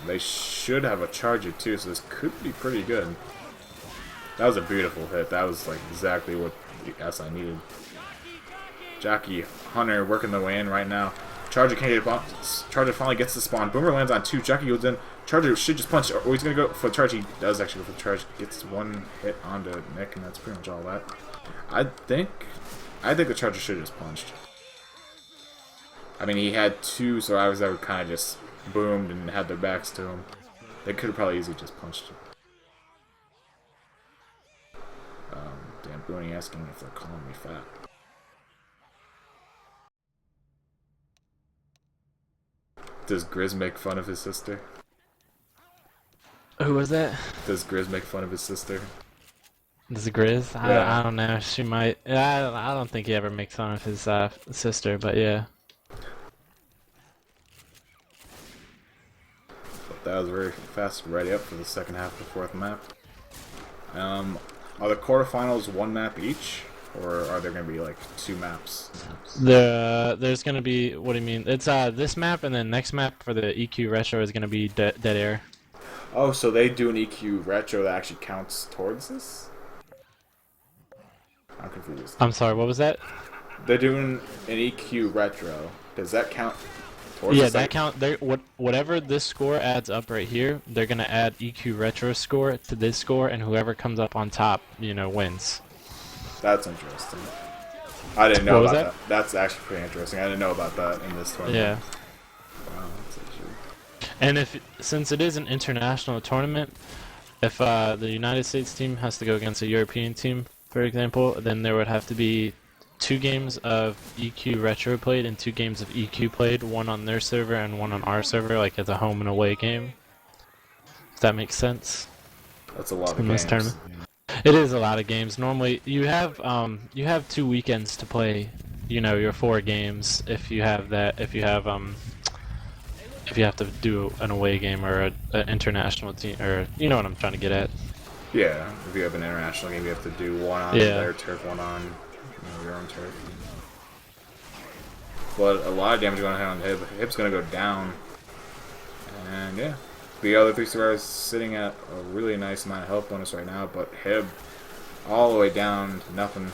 They should have a charger too, so this could be pretty good. That was a beautiful hit. That was like exactly what the S I needed. Jockey, Hunter working their way in right now. Charger can't get a bomb. Charger finally gets the spawn. Boomer lands on 2. Jockey goes in. Charger should just punch. Or he's gonna go for the charge. He does actually go for the charge. Gets one hit onto Nick, and that's pretty much all that. I think the Charger should have just punched. I mean, he had 2 survivors that were kind of just boomed and had their backs to him. They could have probably easily just punched him. Damn, Booney asking if they're calling me fat. Does Grizz make fun of his sister? Who was that? Does Grizz make fun of his sister? This is Grizz? Yeah. I don't know. She might. I don't think he ever makes fun of his sister, but yeah. But that was very fast. Ready up for the second half of the 4th map. Are the quarterfinals 1 map each? Or are there going to be like 2 maps? There's gonna be. What do you mean? It's this map, and then next map for the EQ Retro is gonna be Dead Air. Oh, so they do an EQ Retro that actually counts towards this? I'm confused. I'm sorry. What was that? They're doing an EQ Retro. Does that count towards Yeah, this? that count. Whatever this score adds up right here, they're gonna add EQ Retro score to this score, and whoever comes up on top, wins. That's interesting. I didn't know What was about that? that. That's actually pretty interesting. I didn't know about that in this tournament. Yeah. Wow, that's actually... And since it is an international tournament, if the United States team has to go against a European team, for example, then there would have to be 2 games of EQ Retro played and 2 games of EQ played, one on their server and one on our server, like as a home and away game. If that makes sense. That's a lot of In games. this tournament. It is a lot of games. Normally, you have 2 weekends to play, your 4 games. If you have that, if you have to do an away game or an international team, or you know what I'm trying to get at. Yeah, if you have an international game, you have to do one on their turf, one on your own turf. But a lot of damage going on Hib. Hib's gonna go down, and yeah. The other 3 survivors sitting at a really nice amount of health bonus right now, but Hib all the way down to nothing.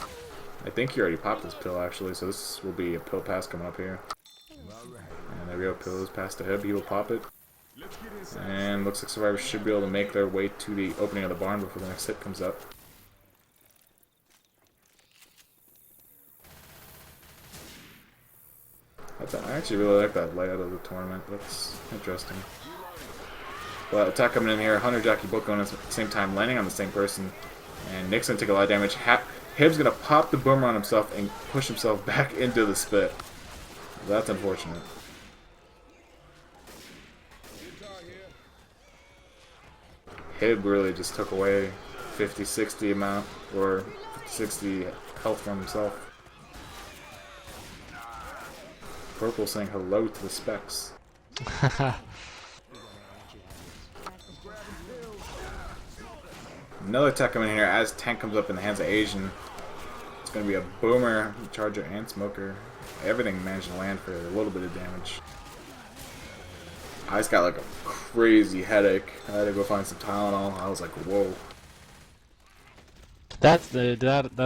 I think he already popped this pill actually, so this will be a pill pass coming up here. And there we go, pill is passed to Hib, he will pop it. And looks like survivors should be able to make their way to the opening of the barn before the next hit comes up. I actually really like that layout of the tournament, that's interesting. But attack coming in here, Hunter, Jockey both going at the same time, landing on the same person. And Nick's gonna take a lot of damage. Hib's gonna pop the boomer on himself and push himself back into the spit. That's unfortunate. Hib really just took away 50-60 amount, or 50-60 health from himself. Purple saying hello to the specs. Another attack coming in here as tank comes up in the hands of Asian. It's going to be a boomer, charger, and smoker. Everything managed to land for a little bit of damage. I just got like a crazy headache. I had to go find some Tylenol. I was like, whoa. That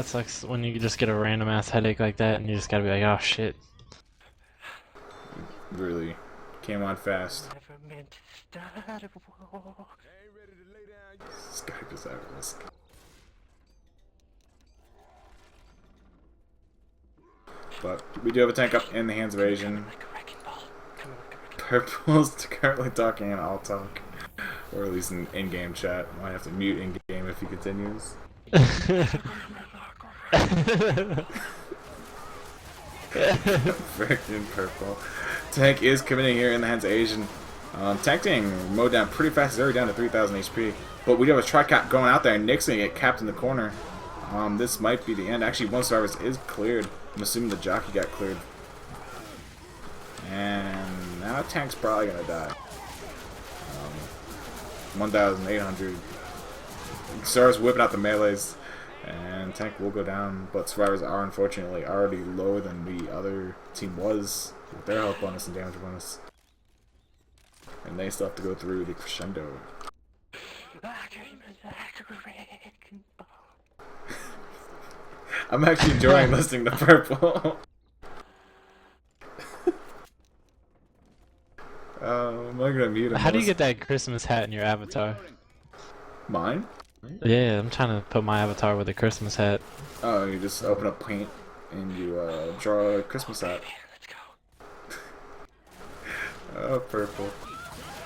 sucks when you just get a random ass headache like that, and you just gotta be like, oh shit. Really came on fast. This guy just at risk. But we do have a tank up in the hands of Asian. Purple's currently talking in all talk, or at least in in-game chat. Might have to mute in-game if he continues. Freaking purple. Tank is committing here in the hands of Asian. Tank getting mowed down pretty fast. He's already down to 3,000 HP. But we do have a tri-cap going out there, and Nick's gonna get capped in the corner. This might be the end. Actually, one survivor is cleared. I'm assuming the jockey got cleared. And now Tank's probably gonna die. 1,800. Star's whipping out the melees, and Tank will go down. But survivors are unfortunately already lower than the other team was with their health bonus and damage bonus. And they still have to go through the crescendo. I'm actually enjoying listening to Purple. I'm not gonna mute him. How do you get that Christmas hat in your avatar? Mine? Yeah, I'm trying to put my avatar with a Christmas hat. Oh, you just open up Paint and you draw a Christmas hat. Oh, Purple.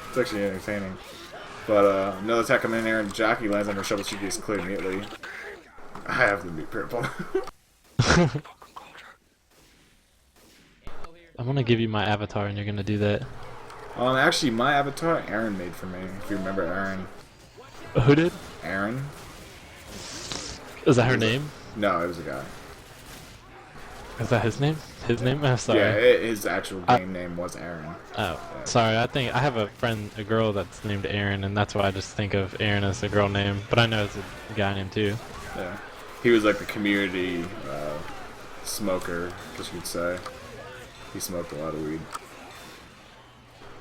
It's actually entertaining. But another attack coming in there and Jackie lands on her shovel. She gets cleared immediately. I have to beat Purple. I'm gonna give you my avatar and you're gonna do that. Actually, my avatar, Aaron made for me. If you remember Aaron. Who did? Aaron? Is that her name? No, it was a guy. Is that his name? His name? I'm sorry. Yeah, his actual game name was Aaron. Oh, sorry. I think I have a friend, a girl that's named Aaron, and that's why I just think of Aaron as a girl name. But I know it's a guy name too. Yeah, he was like the community smoker, I guess you could say. He smoked a lot of weed.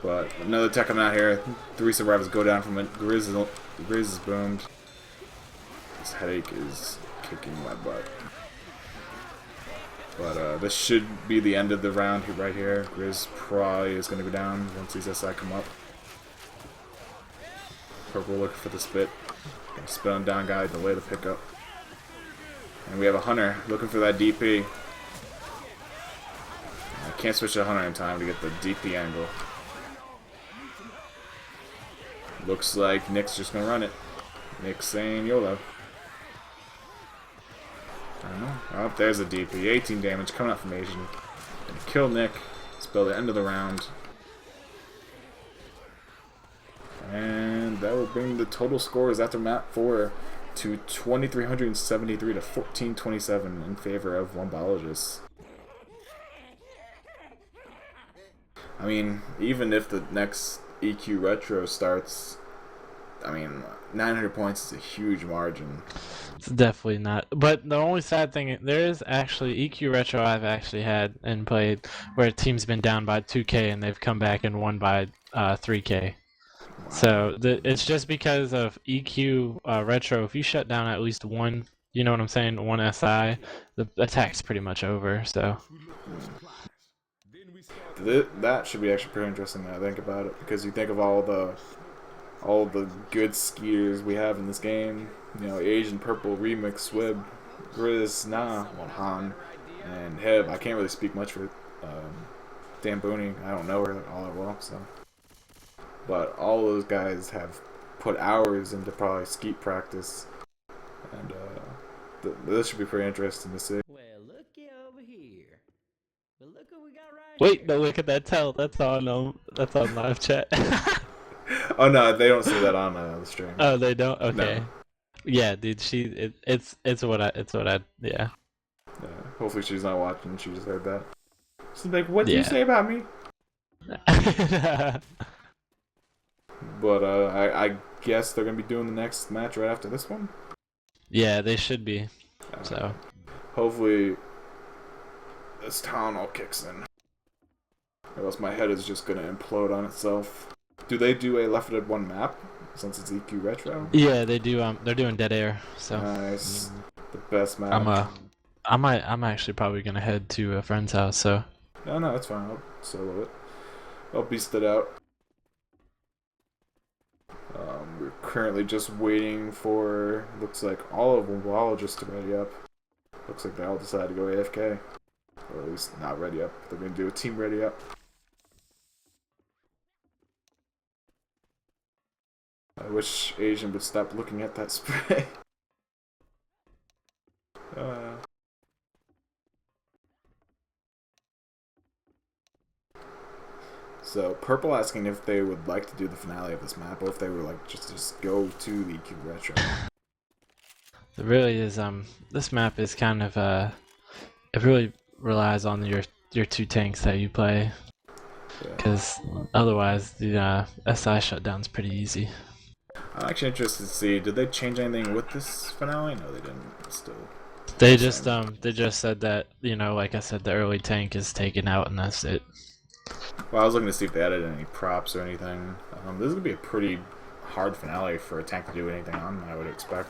But another tech coming out here. 3 survivors go down from it. Grizz is boomed. This headache is kicking my butt. But this should be the end of the round right here. Grizz probably is going to go down once these SI come up. Purple looking for the spit. Gonna spit on down guy, delay the pickup. And we have a Hunter looking for that DP. I can't switch to Hunter in time to get the DP angle. Looks like Nick's just going to run it. Nick's saying YOLO. I don't know. Oh, there's a DP. 18 damage coming out from Asian. Gonna kill Nick. Spell the end of the round. And that will bring the total scores after map 4 to 2,373 to 1,427 in favor of Wumbologists. I mean, even if the next EQ Retro starts, I mean, 900 points is a huge margin. It's definitely not. But the only sad thing, there is actually EQ Retro I've actually had and played where a team's been down by 2K and they've come back and won by 3K. Wow. So it's just because of EQ Retro. If you shut down at least one, you know what I'm saying, one SI, the attack's pretty much over. So that should be actually pretty interesting now I think about it, because you think of all the good skiers we have in this game. You know, Asian, Purple, Remix, Swib, Grizz, Han, and Heb. I can't really speak much for Dan Booney. I don't know her all that well, so. But all those guys have put hours into probably skeet practice, and this should be pretty interesting to see. Well, looky over here. Well, look what we got right wait, here. no, look at that tell. That's on live chat. Oh no, they don't see that on the stream. Oh, they don't. Okay. No. Yeah, dude. It's what I yeah. Hopefully she's not watching. She just heard that. She's like, "What do you say about me?" But I guess they're gonna be doing the next match right after this one. Yeah, they should be. So hopefully this town all kicks in, or else my head is just gonna implode on itself. Do they do a Left 4 Dead 1 map since it's EQ Retro? Yeah, they do. They're doing Dead Air. So nice, the best map. I'm actually probably gonna head to a friend's house. So no, it's fine. I'll solo it. I'll beast it out. We're currently just waiting for, looks like all of Wumbologists to ready up. Looks like they all decided to go AFK. Or at least not ready up. They're going to do a team ready up. I wish Asian would stop looking at that spray. So, Purple asking if they would like to do the finale of this map, or if they would like just go to the EQ Retro. It really is. This map is kind of it really relies on your two tanks that you play, because otherwise the SI shutdown's pretty easy. I'm actually interested to see, did they change anything with this finale? No, they didn't. Still. They just said that, you know, like I said, the early tank is taken out and that's it. Well, I was looking to see if they added any props or anything. This is gonna be a pretty hard finale for a tank to do anything on, I would expect.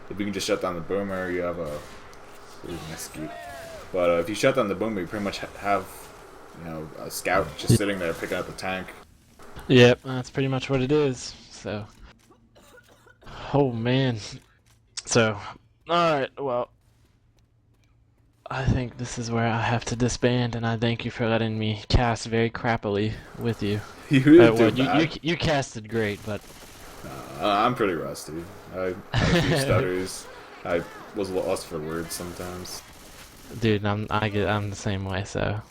If you can just shut down the boomer, you have a skeet. But if you shut down the boomer, you pretty much have, you know, a scout just sitting there picking up the tank. Yep, that's pretty much what it is. So, oh man. So, all right. Well, I think this is where I have to disband, and I thank you for letting me cast very crappily with you. You didn't Well, do bad. you casted great, but I'm pretty rusty. I had a few stutters. I was lost for words sometimes. dude, I'm the same way. So,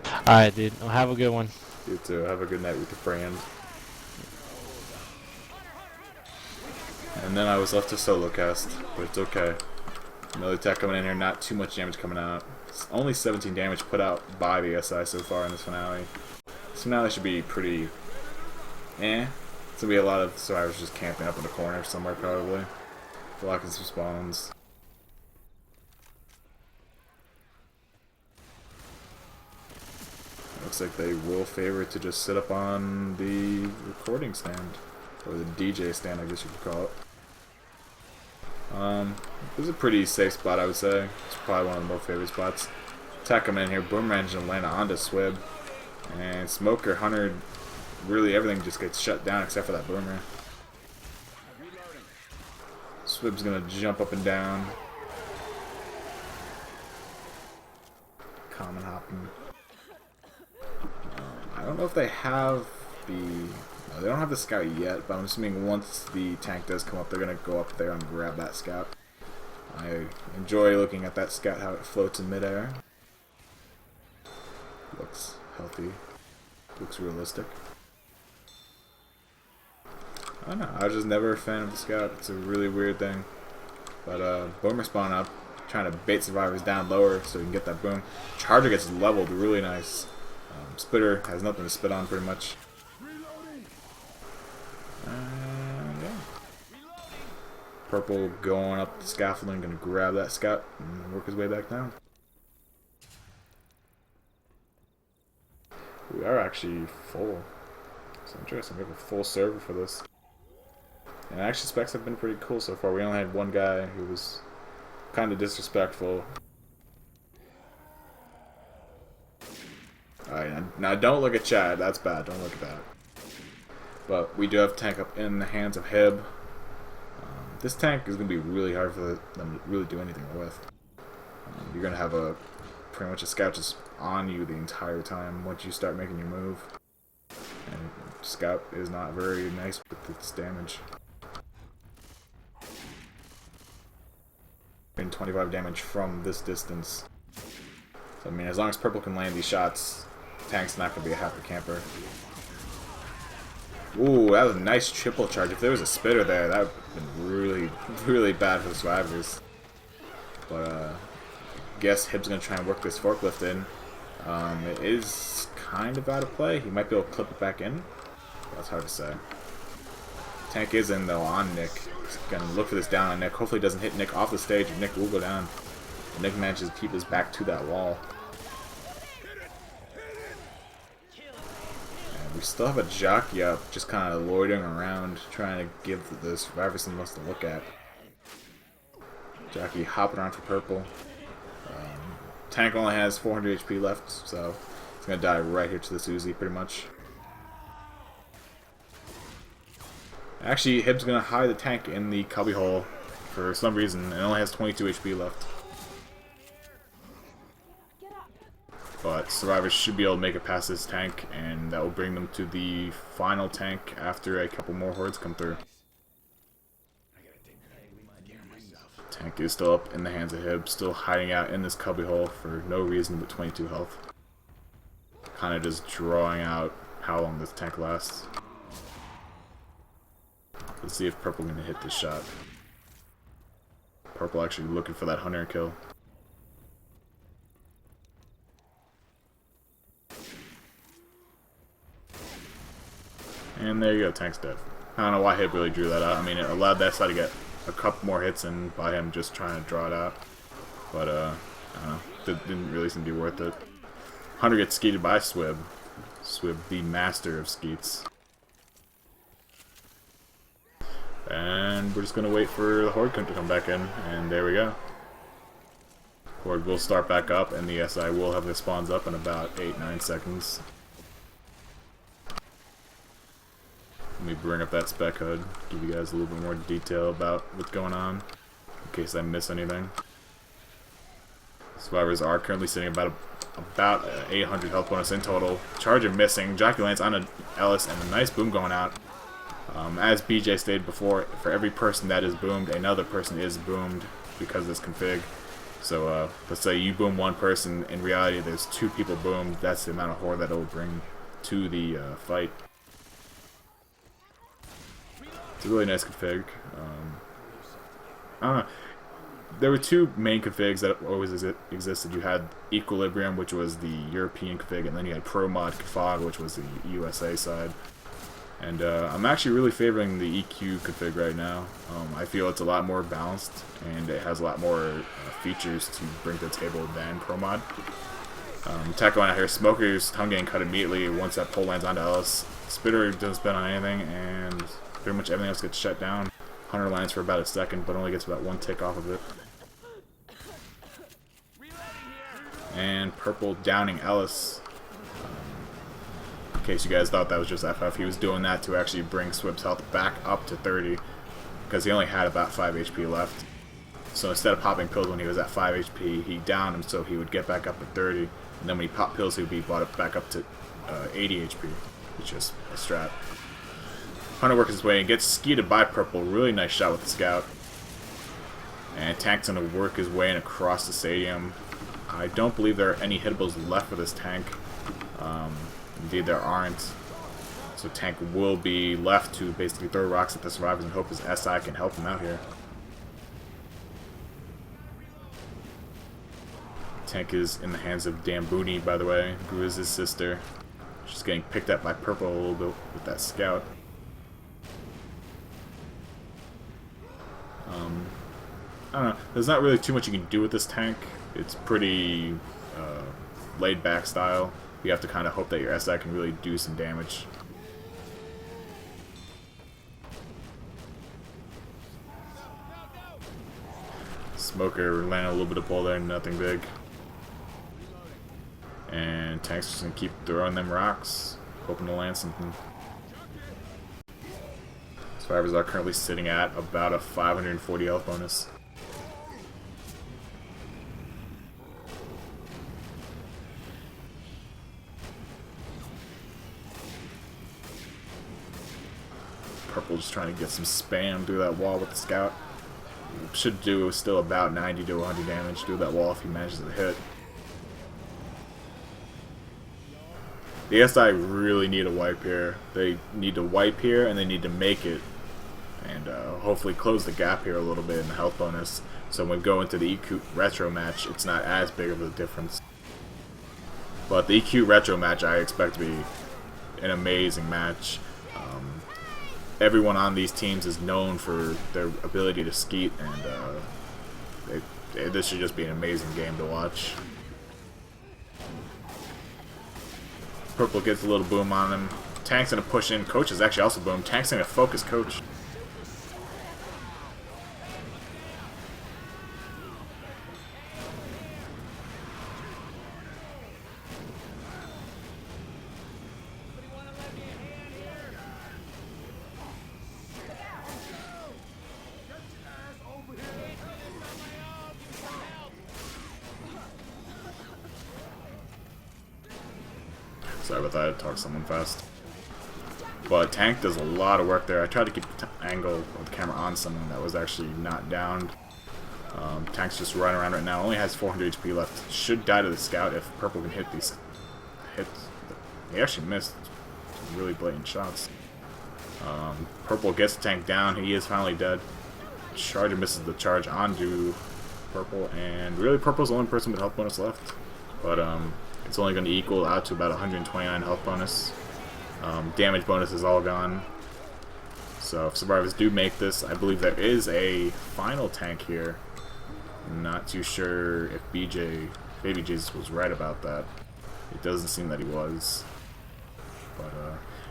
all right, dude. Well, have a good one. You too. Have a good night with your friend. And then I was left to solo cast, but it's okay. Another attack coming in here, not too much damage coming out. It's only 17 damage put out by the SI so far in this finale. This finale should be pretty It's gonna be a lot of survivors just camping up in the corner somewhere probably. Blocking some spawns. Looks like they will favor to just sit up on the recording stand. Or the DJ stand, I guess you could call it. This is a pretty safe spot, I would say. It's probably one of the more favorite spots. Attack coming in here, Boomerang and land onto Swib. And Smoker, Hunter, really everything just gets shut down except for that Boomer. Swib's gonna jump up and down. Common hopping. I don't know if they have the... No, they don't have the scout yet, but I'm assuming once the tank does come up, they're going to go up there and grab that scout. I enjoy looking at that scout, how it floats in midair. Looks healthy. Looks realistic. I don't know, I was just never a fan of the scout. It's a really weird thing. But Boomer spawn up, trying to bait survivors down lower so you can get that boom. Charger gets leveled really nice. Spitter has nothing to spit on pretty much. Yeah. Purple going up the scaffolding, gonna grab that scout and work his way back down. We are actually full. So interesting, we have a full server for this. And actually specs have been pretty cool so far. We only had one guy who was kind of disrespectful. Alright, now don't look at chat, that's bad, don't look at that. But we do have tank up in the hands of Hib. This tank is going to be really hard for them to really do anything with. You're going to have pretty much a scout just on you the entire time once you start making your move. And scout is not very nice with its damage. And 25 damage from this distance. So I mean, as long as purple can land these shots, tank's not going to be a happy camper. Ooh, that was a nice triple charge. If there was a spitter there, that would have been really, really bad for the survivors. But I guess Hib's going to try and work this forklift in. It is kind of out of play. He might be able to clip it back in. That's hard to say. Tank is in though on Nick. He's going to look for this down on Nick. Hopefully it doesn't hit Nick off the stage, or Nick will go down. And Nick manages to keep his back to that wall. We still have a jockey up, just kind of loitering around, trying to give the survivors something else to look at. Jockey hopping around for purple. Tank only has 400 HP left, so it's going to die right here to this Uzi, pretty much. Actually, Hib's going to hide the tank in the cubby hole for some reason. It only has 22 HP left. But survivors should be able to make it past this tank, and that will bring them to the final tank after a couple more hordes come through. Tank is still up in the hands of Hib, still hiding out in this cubby hole for no reason but 22 health. Kind of just drawing out how long this tank lasts. Let's see if purple can hit this shot. Purple actually looking for that hunter kill. And there you go, tank's dead. I don't know why Hib really drew that out. I mean, it allowed that side to get a couple more hits in by him just trying to draw it out. But, I don't know. Didn't really seem to be worth it. Hunter gets skeeted by Swib. Swib, the master of skeets. And we're just gonna wait for the Horde to come back in, and there we go. Horde will start back up, and the SI will have their spawns up in about 8-9 seconds. Let me bring up that spec HUD, give you guys a little bit more detail about what's going on, in case I miss anything. Survivors are currently sitting about 800 health bonus in total. Charger missing, Jockey Lance on a Ellis, and a nice boom going out. As BJ stated before, for every person that is boomed, another person is boomed because of this config. So let's say you boom one person, in reality there's 2 people boomed. That's the amount of Horde that it will bring to the fight. It's a really nice config. I don't know. There were 2 main configs that always existed. You had Equilibrium, which was the European config, and then you had Pro Mod Kafag, which was the USA side. And I'm actually really favoring the EQ config right now. I feel it's a lot more balanced, and it has a lot more features to bring to the table than Pro Mod. Tech going out here, Smoker's tongue getting cut immediately once that pole lands onto Ellis. Spitter doesn't spend on anything, and pretty much everything else gets shut down. Hunter lands for about a second, but only gets about 1 tick off of it. And Purple downing Ellis. In case you guys thought that was just FF, he was doing that to actually bring Swib's health back up to 30, because he only had about 5 HP left. So instead of popping pills when he was at 5 HP, he downed him so he would get back up to 30, and then when he popped pills he would be brought back up to 80 HP, which is a strat. Hunter works his way and gets skeeted by Purple. Really nice shot with the scout. And Tank's going to work his way in across the stadium. I don't believe there are any hittables left for this tank. Indeed there aren't. So Tank will be left to basically throw rocks at the survivors and hope his SI can help him out here. Tank is in the hands of Dambooni, by the way, who is his sister. She's getting picked up by Purple a little bit with that scout. I don't know. There's not really too much you can do with this tank. It's pretty laid back style. You have to kind of hope that your SI can really do some damage. Smoker landing a little bit of pull there, nothing big. And Tank's just going to keep throwing them rocks, hoping to land something. Survivors are currently sitting at about a 540 health bonus. Purple just trying to get some spam through that wall with the scout. Should do still about 90 to 100 damage through that wall if he manages to hit. The SI really need a wipe here. They need to wipe here and they need to make it. And hopefully close the gap here a little bit in the health bonus. So when we go into the EQ retro match, it's not as big of a difference. But the EQ retro match I expect to be an amazing match. Everyone on these teams is known for their ability to skeet, and this should just be an amazing game to watch. Purple gets a little boom on him. Tank's gonna push in. Coach is actually also boom. Tank's gonna focus Coach. Sorry about that, I had to talk to someone fast. But Tank does a lot of work there. I tried to keep the angle of the camera on someone that was actually not downed. Tank's just running around right now. Only has 400 HP left. Should die to the scout if Purple can hit these hits. He actually missed some really blatant shots. Purple gets the Tank down. He is finally dead. Charger misses the charge onto Purple, and really Purple's the only person with health bonus left. But it's only going to equal out to about 129 health bonus. Damage bonus is all gone. So if survivors do make this, I believe there is a final tank here. I'm not too sure if Baby Jesus was right about that. It doesn't seem that he was. but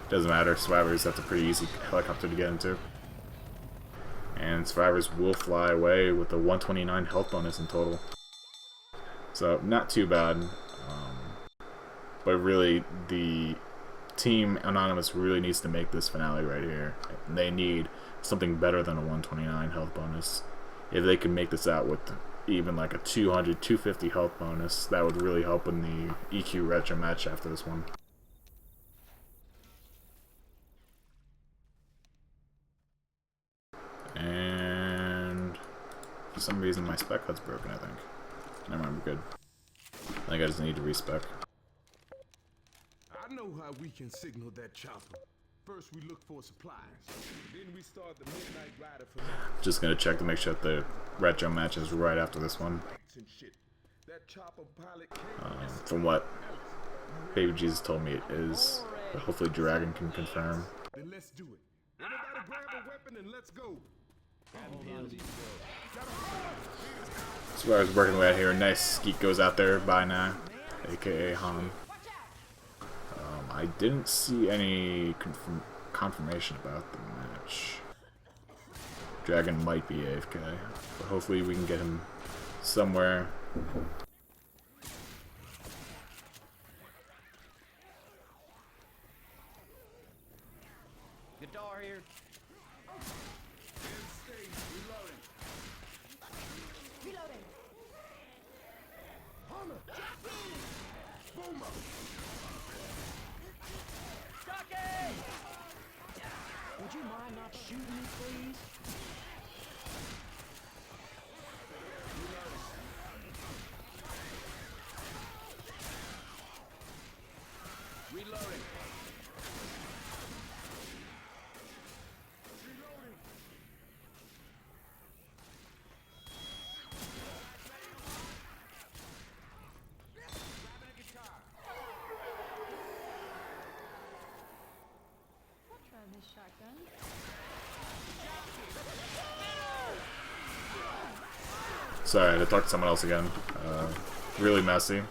doesn't matter. Survivors, that's a pretty easy helicopter to get into. And survivors will fly away with a 129 health bonus in total. So, not too bad. But really, the Team Anonymous really needs to make this finale right here. They need something better than a 129 health bonus. If they can make this out with even like a 200, 250 health bonus, that would really help in the EQ retro match after this one. And for some reason my spec HUD's broken, I think. Never mind, we're good. I think I just need to respec. I know how we can signal that chopper. First we look for supplies. Then we start the midnight rider for Just gonna check to make sure that the retro match is right after this one. and shit. That chopper pilot From what Baby Jesus told me it is. But hopefully Dragon can confirm. Then let's do it. Everybody grab a weapon and let's go. So I was working away out here. Nice skeet goes out there by now, aka Han. I didn't see any confirmation about the match. Dragon might be AFK, but hopefully we can get him somewhere. Guitar here. Would you mind not shooting me, please? Reloading. Try this shotgun. Sorry, I had to talk to someone else again. Really messy.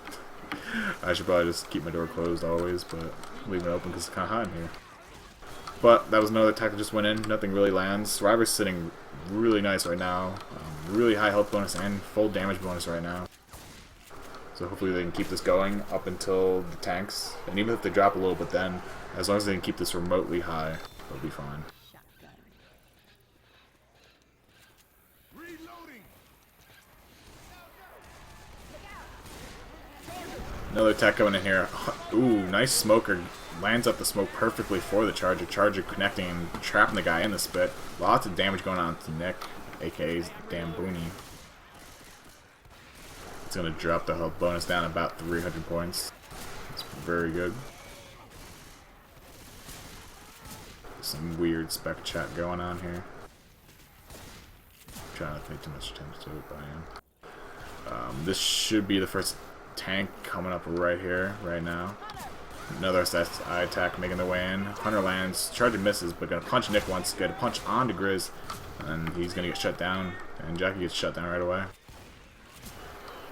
I should probably just keep my door closed always, but leave it open because it's kind of hot in here. But that was another attack that just went in. Nothing really lands. Survivor's sitting really nice right now. Really high health bonus and full damage bonus right now. So hopefully they can keep this going up until the tanks. And even if they drop a little bit then, as long as they can keep this remotely high, they'll be fine. Shotgun. Reloading. Another attack coming in here. Ooh, nice smoker. Lands up the smoke perfectly for the Charger. Charger connecting and trapping the guy in the spit. Lots of damage going on to Nick, aka damn Booney. It's going to drop the health bonus down about 300 points. It's very good. Some weird spec chat going on here. Trying not to pay too much attention to it, but I am. This should be the first tank coming up right here, right now. Another SSI attack making their way in. Hunter lands, Charger misses, but gonna punch Nick once, get a punch onto Grizz, and he's gonna get shut down, and Jackie gets shut down right away.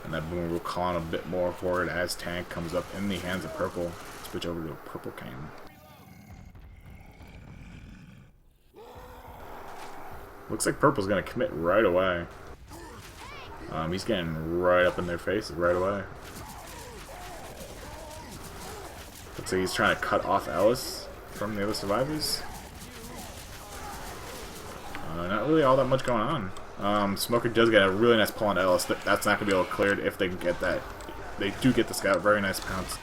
And that boomer will call on a bit more forward as tank comes up in the hands of Purple. Switch over to a purple cam. Looks like Purple's gonna commit right away. He's getting right up in their faces right away. Looks like he's trying to cut off Ellis from the other survivors. Not really all that much going on. Smoker does get a really nice pull on Ellis. That's not going to be able to clear it if they can get that. They do get the scout. Very nice pounce.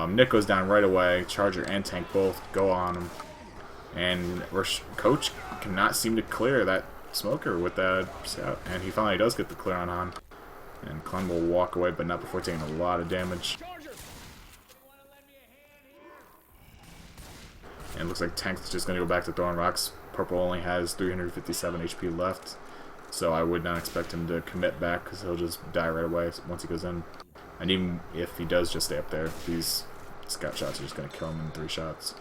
Nick goes down right away. Charger and Tank both go on him. And Coach cannot seem to clear that Smoker with that scout. And he finally does get the clear on Han. And Clem will walk away, but not before taking a lot of damage. And it looks like Tank's just going to go back to throwing rocks. Purple only has 357 HP left. So I would not expect him to commit back because he'll just die right away once he goes in. And even if he does just stay up there, these scout shots are just going to kill him in 3 shots.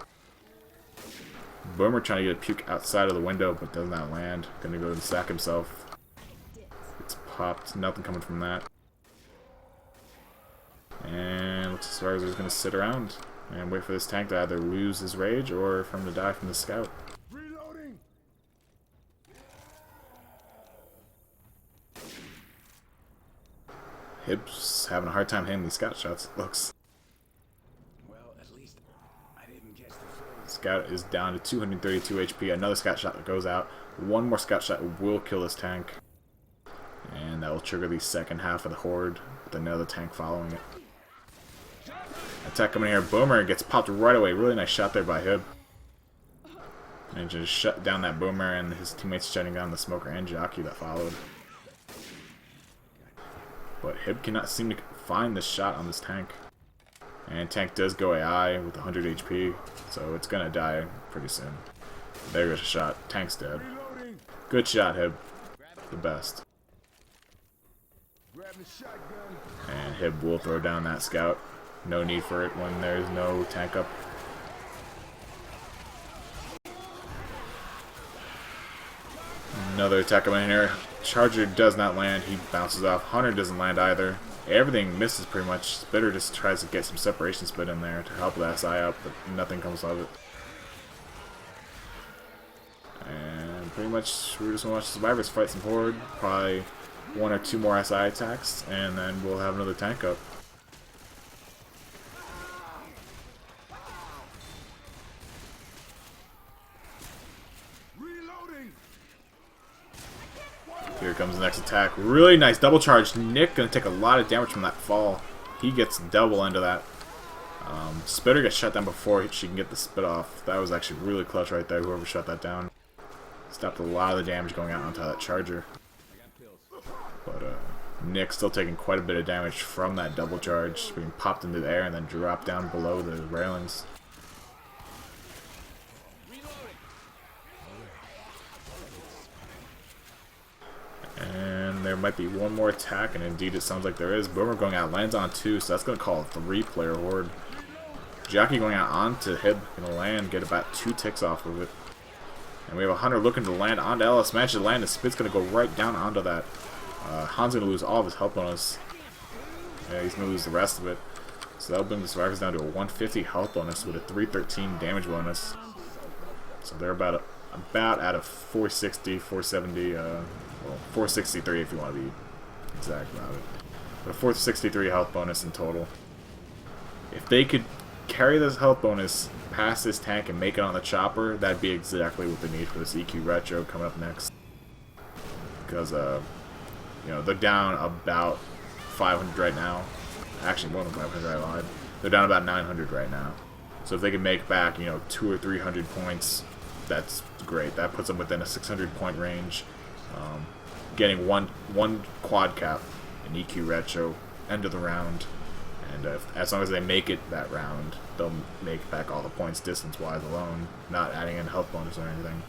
Boomer trying to get a puke outside of the window, but does not land. Going to go and sack himself. It's popped. Nothing coming from that. And looks as far as he's going to sit around. And wait for this tank to either lose his rage or for him to die from the scout. Reloading. Hib's having a hard time hitting these scout shots, it looks. Well, at least I didn't catch the full. Scout is down to 232 HP. Another scout shot that goes out. One more scout shot will kill this tank. And that will trigger the second half of the horde with another tank following it. Attack coming here. Boomer gets popped right away. Really nice shot there by Hib. And just shut down that Boomer and his teammates shutting down the Smoker and Jockey that followed. But Hib cannot seem to find the shot on this tank. And tank does go AI with 100 HP, so it's gonna die pretty soon. There goes a shot. Tank's dead. Reloading. Good shot, Hib. The best. Grab the shotgun. And Hib will throw down that scout. No need for it when there's no tank up. Another attack coming in here. Charger does not land. He bounces off. Hunter doesn't land either. Everything misses pretty much. Spitter just tries to get some separation split in there to help the SI out, but nothing comes of it. And pretty much we're just going to watch survivors fight some horde. Probably one or two more SI attacks, and then we'll have another tank up. Reloading. Here comes the next attack. Really nice double charge. Nick gonna take a lot of damage from that fall. He gets double into that. Spitter gets shut down before she can get the spit off. That was actually really clutch right there. Whoever shut that down stopped a lot of the damage going out onto that charger. But Nick still taking quite a bit of damage from that double charge, being popped into the air and then dropped down below the railings. And there might be one more attack, and indeed it sounds like there is. Boomer going out, lands on 2, so that's going to call a 3-player horde. Jockey going out onto Hib, going to land, get about 2 ticks off of it. And we have a Hunter looking to land onto Ellis, manages to land, and Spit's going to go right down onto that. Han's going to lose all of his health bonus. Yeah, he's going to lose the rest of it. So that'll bring the survivors down to a 150 health bonus with a 313 damage bonus. So they're about out of 460, 470, well, 463 if you want to be exact about it. But a 463 health bonus in total. If they could carry this health bonus past this tank and make it on the chopper, that'd be exactly what they need for this EQ Retro coming up next. Because, you know, they're down about 500 right now. Actually, more than 500, I lied. They're down about 900 right now. So if they can make back, you know, 200 or 300 points, that's great. That puts them within a 600 point range. Getting one quad cap in EQ Retro, end of the round. And as long as they make it that round, they'll make back all the points distance-wise alone, not adding in health bonus or anything.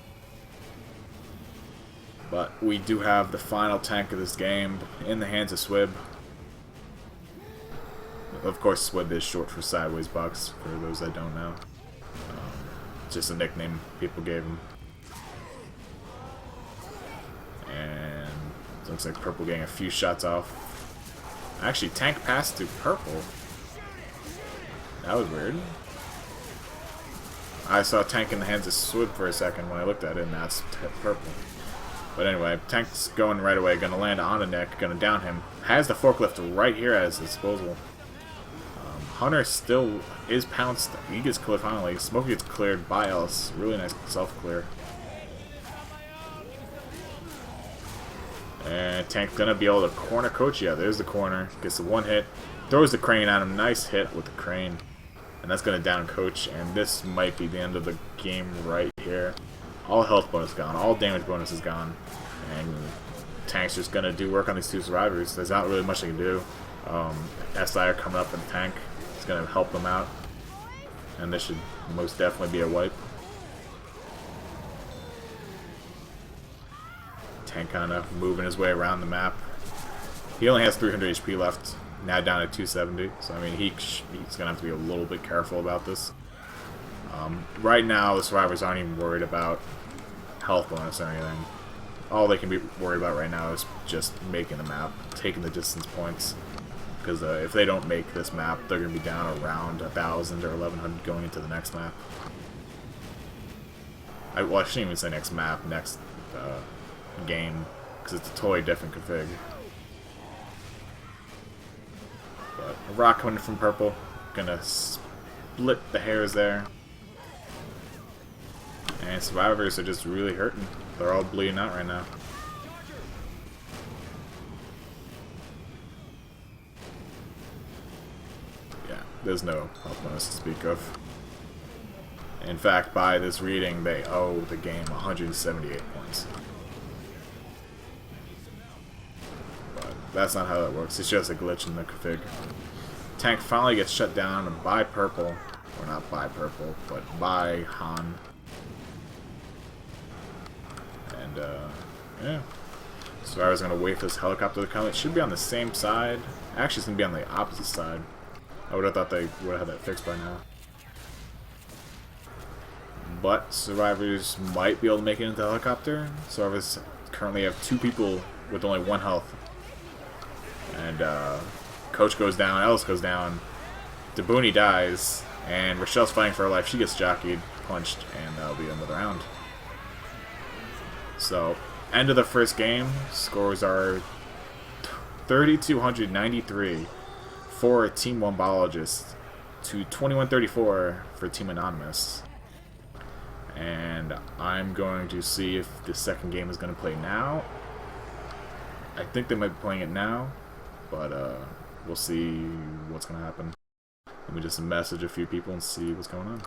But we do have the final tank of this game in the hands of Swib. Of course, Swib is short for Sideways Bucks, for those that don't know. Just a nickname people gave him. And it looks like Purple getting a few shots off. Actually, tank passed through Purple. That was weird. I saw tank in the hands of Swib for a second when I looked at it, and that's Purple. But anyway, tank's going right away, gonna land on a Nick, gonna down him. Has the forklift right here at his disposal. Hunter still is pounced. He gets cleared finally. Smokey gets cleared by Ellis. Really nice self-clear. And Tank gonna be able to corner Coach. Yeah, there's the corner. Gets the one hit. Throws the crane at him. Nice hit with the crane. And that's gonna down Coach. And this might be the end of the game right here. All health bonus gone. All damage bonus is gone. And Tank's just gonna do work on these two survivors. There's not really much they can do. SI are coming up in the tank. It's gonna help them out. And this should most definitely be a wipe. Tank kind of moving his way around the map. He only has 300 HP left, now down to 270. So I mean, he's gonna have to be a little bit careful about this. Right now, the survivors aren't even worried about health bonus or anything. All they can be worried about right now is just making the map, taking the distance points, Because if they don't make this map, they're going to be down around 1,000 or 1,100 going into the next map. Well, I shouldn't even say next map, next game, because it's a totally different config. But a rock coming from purple, gonna split the hairs there. And survivors are just really hurting. They're all bleeding out right now. Yeah, there's no health bonus to speak of. In fact, by this reading, they owe the game 178 points. But that's not how that works. It's just a glitch in the config. Tank finally gets shut down by purple. Or not by purple, but by Han. And, yeah. Survivor's gonna wait for this helicopter to come. It should be on the same side. Actually, it's gonna be on the opposite side. I would have thought they would have had that fixed by now. But survivors might be able to make it into the helicopter. Survivors currently have 2 people with only 1 health. And Coach goes down, Ellis goes down, Dabuni dies, and Rochelle's fighting for her life. She gets jockeyed, punched, and that'll be another round. So, end of the first game. Scores are 3,293 for Team Wumbologists to 2,134 for Team Anonymous. And I'm going to see if the second game is going to play now. I think they might be playing it now, but we'll see what's going to happen. Let me just message a few people and see what's going on.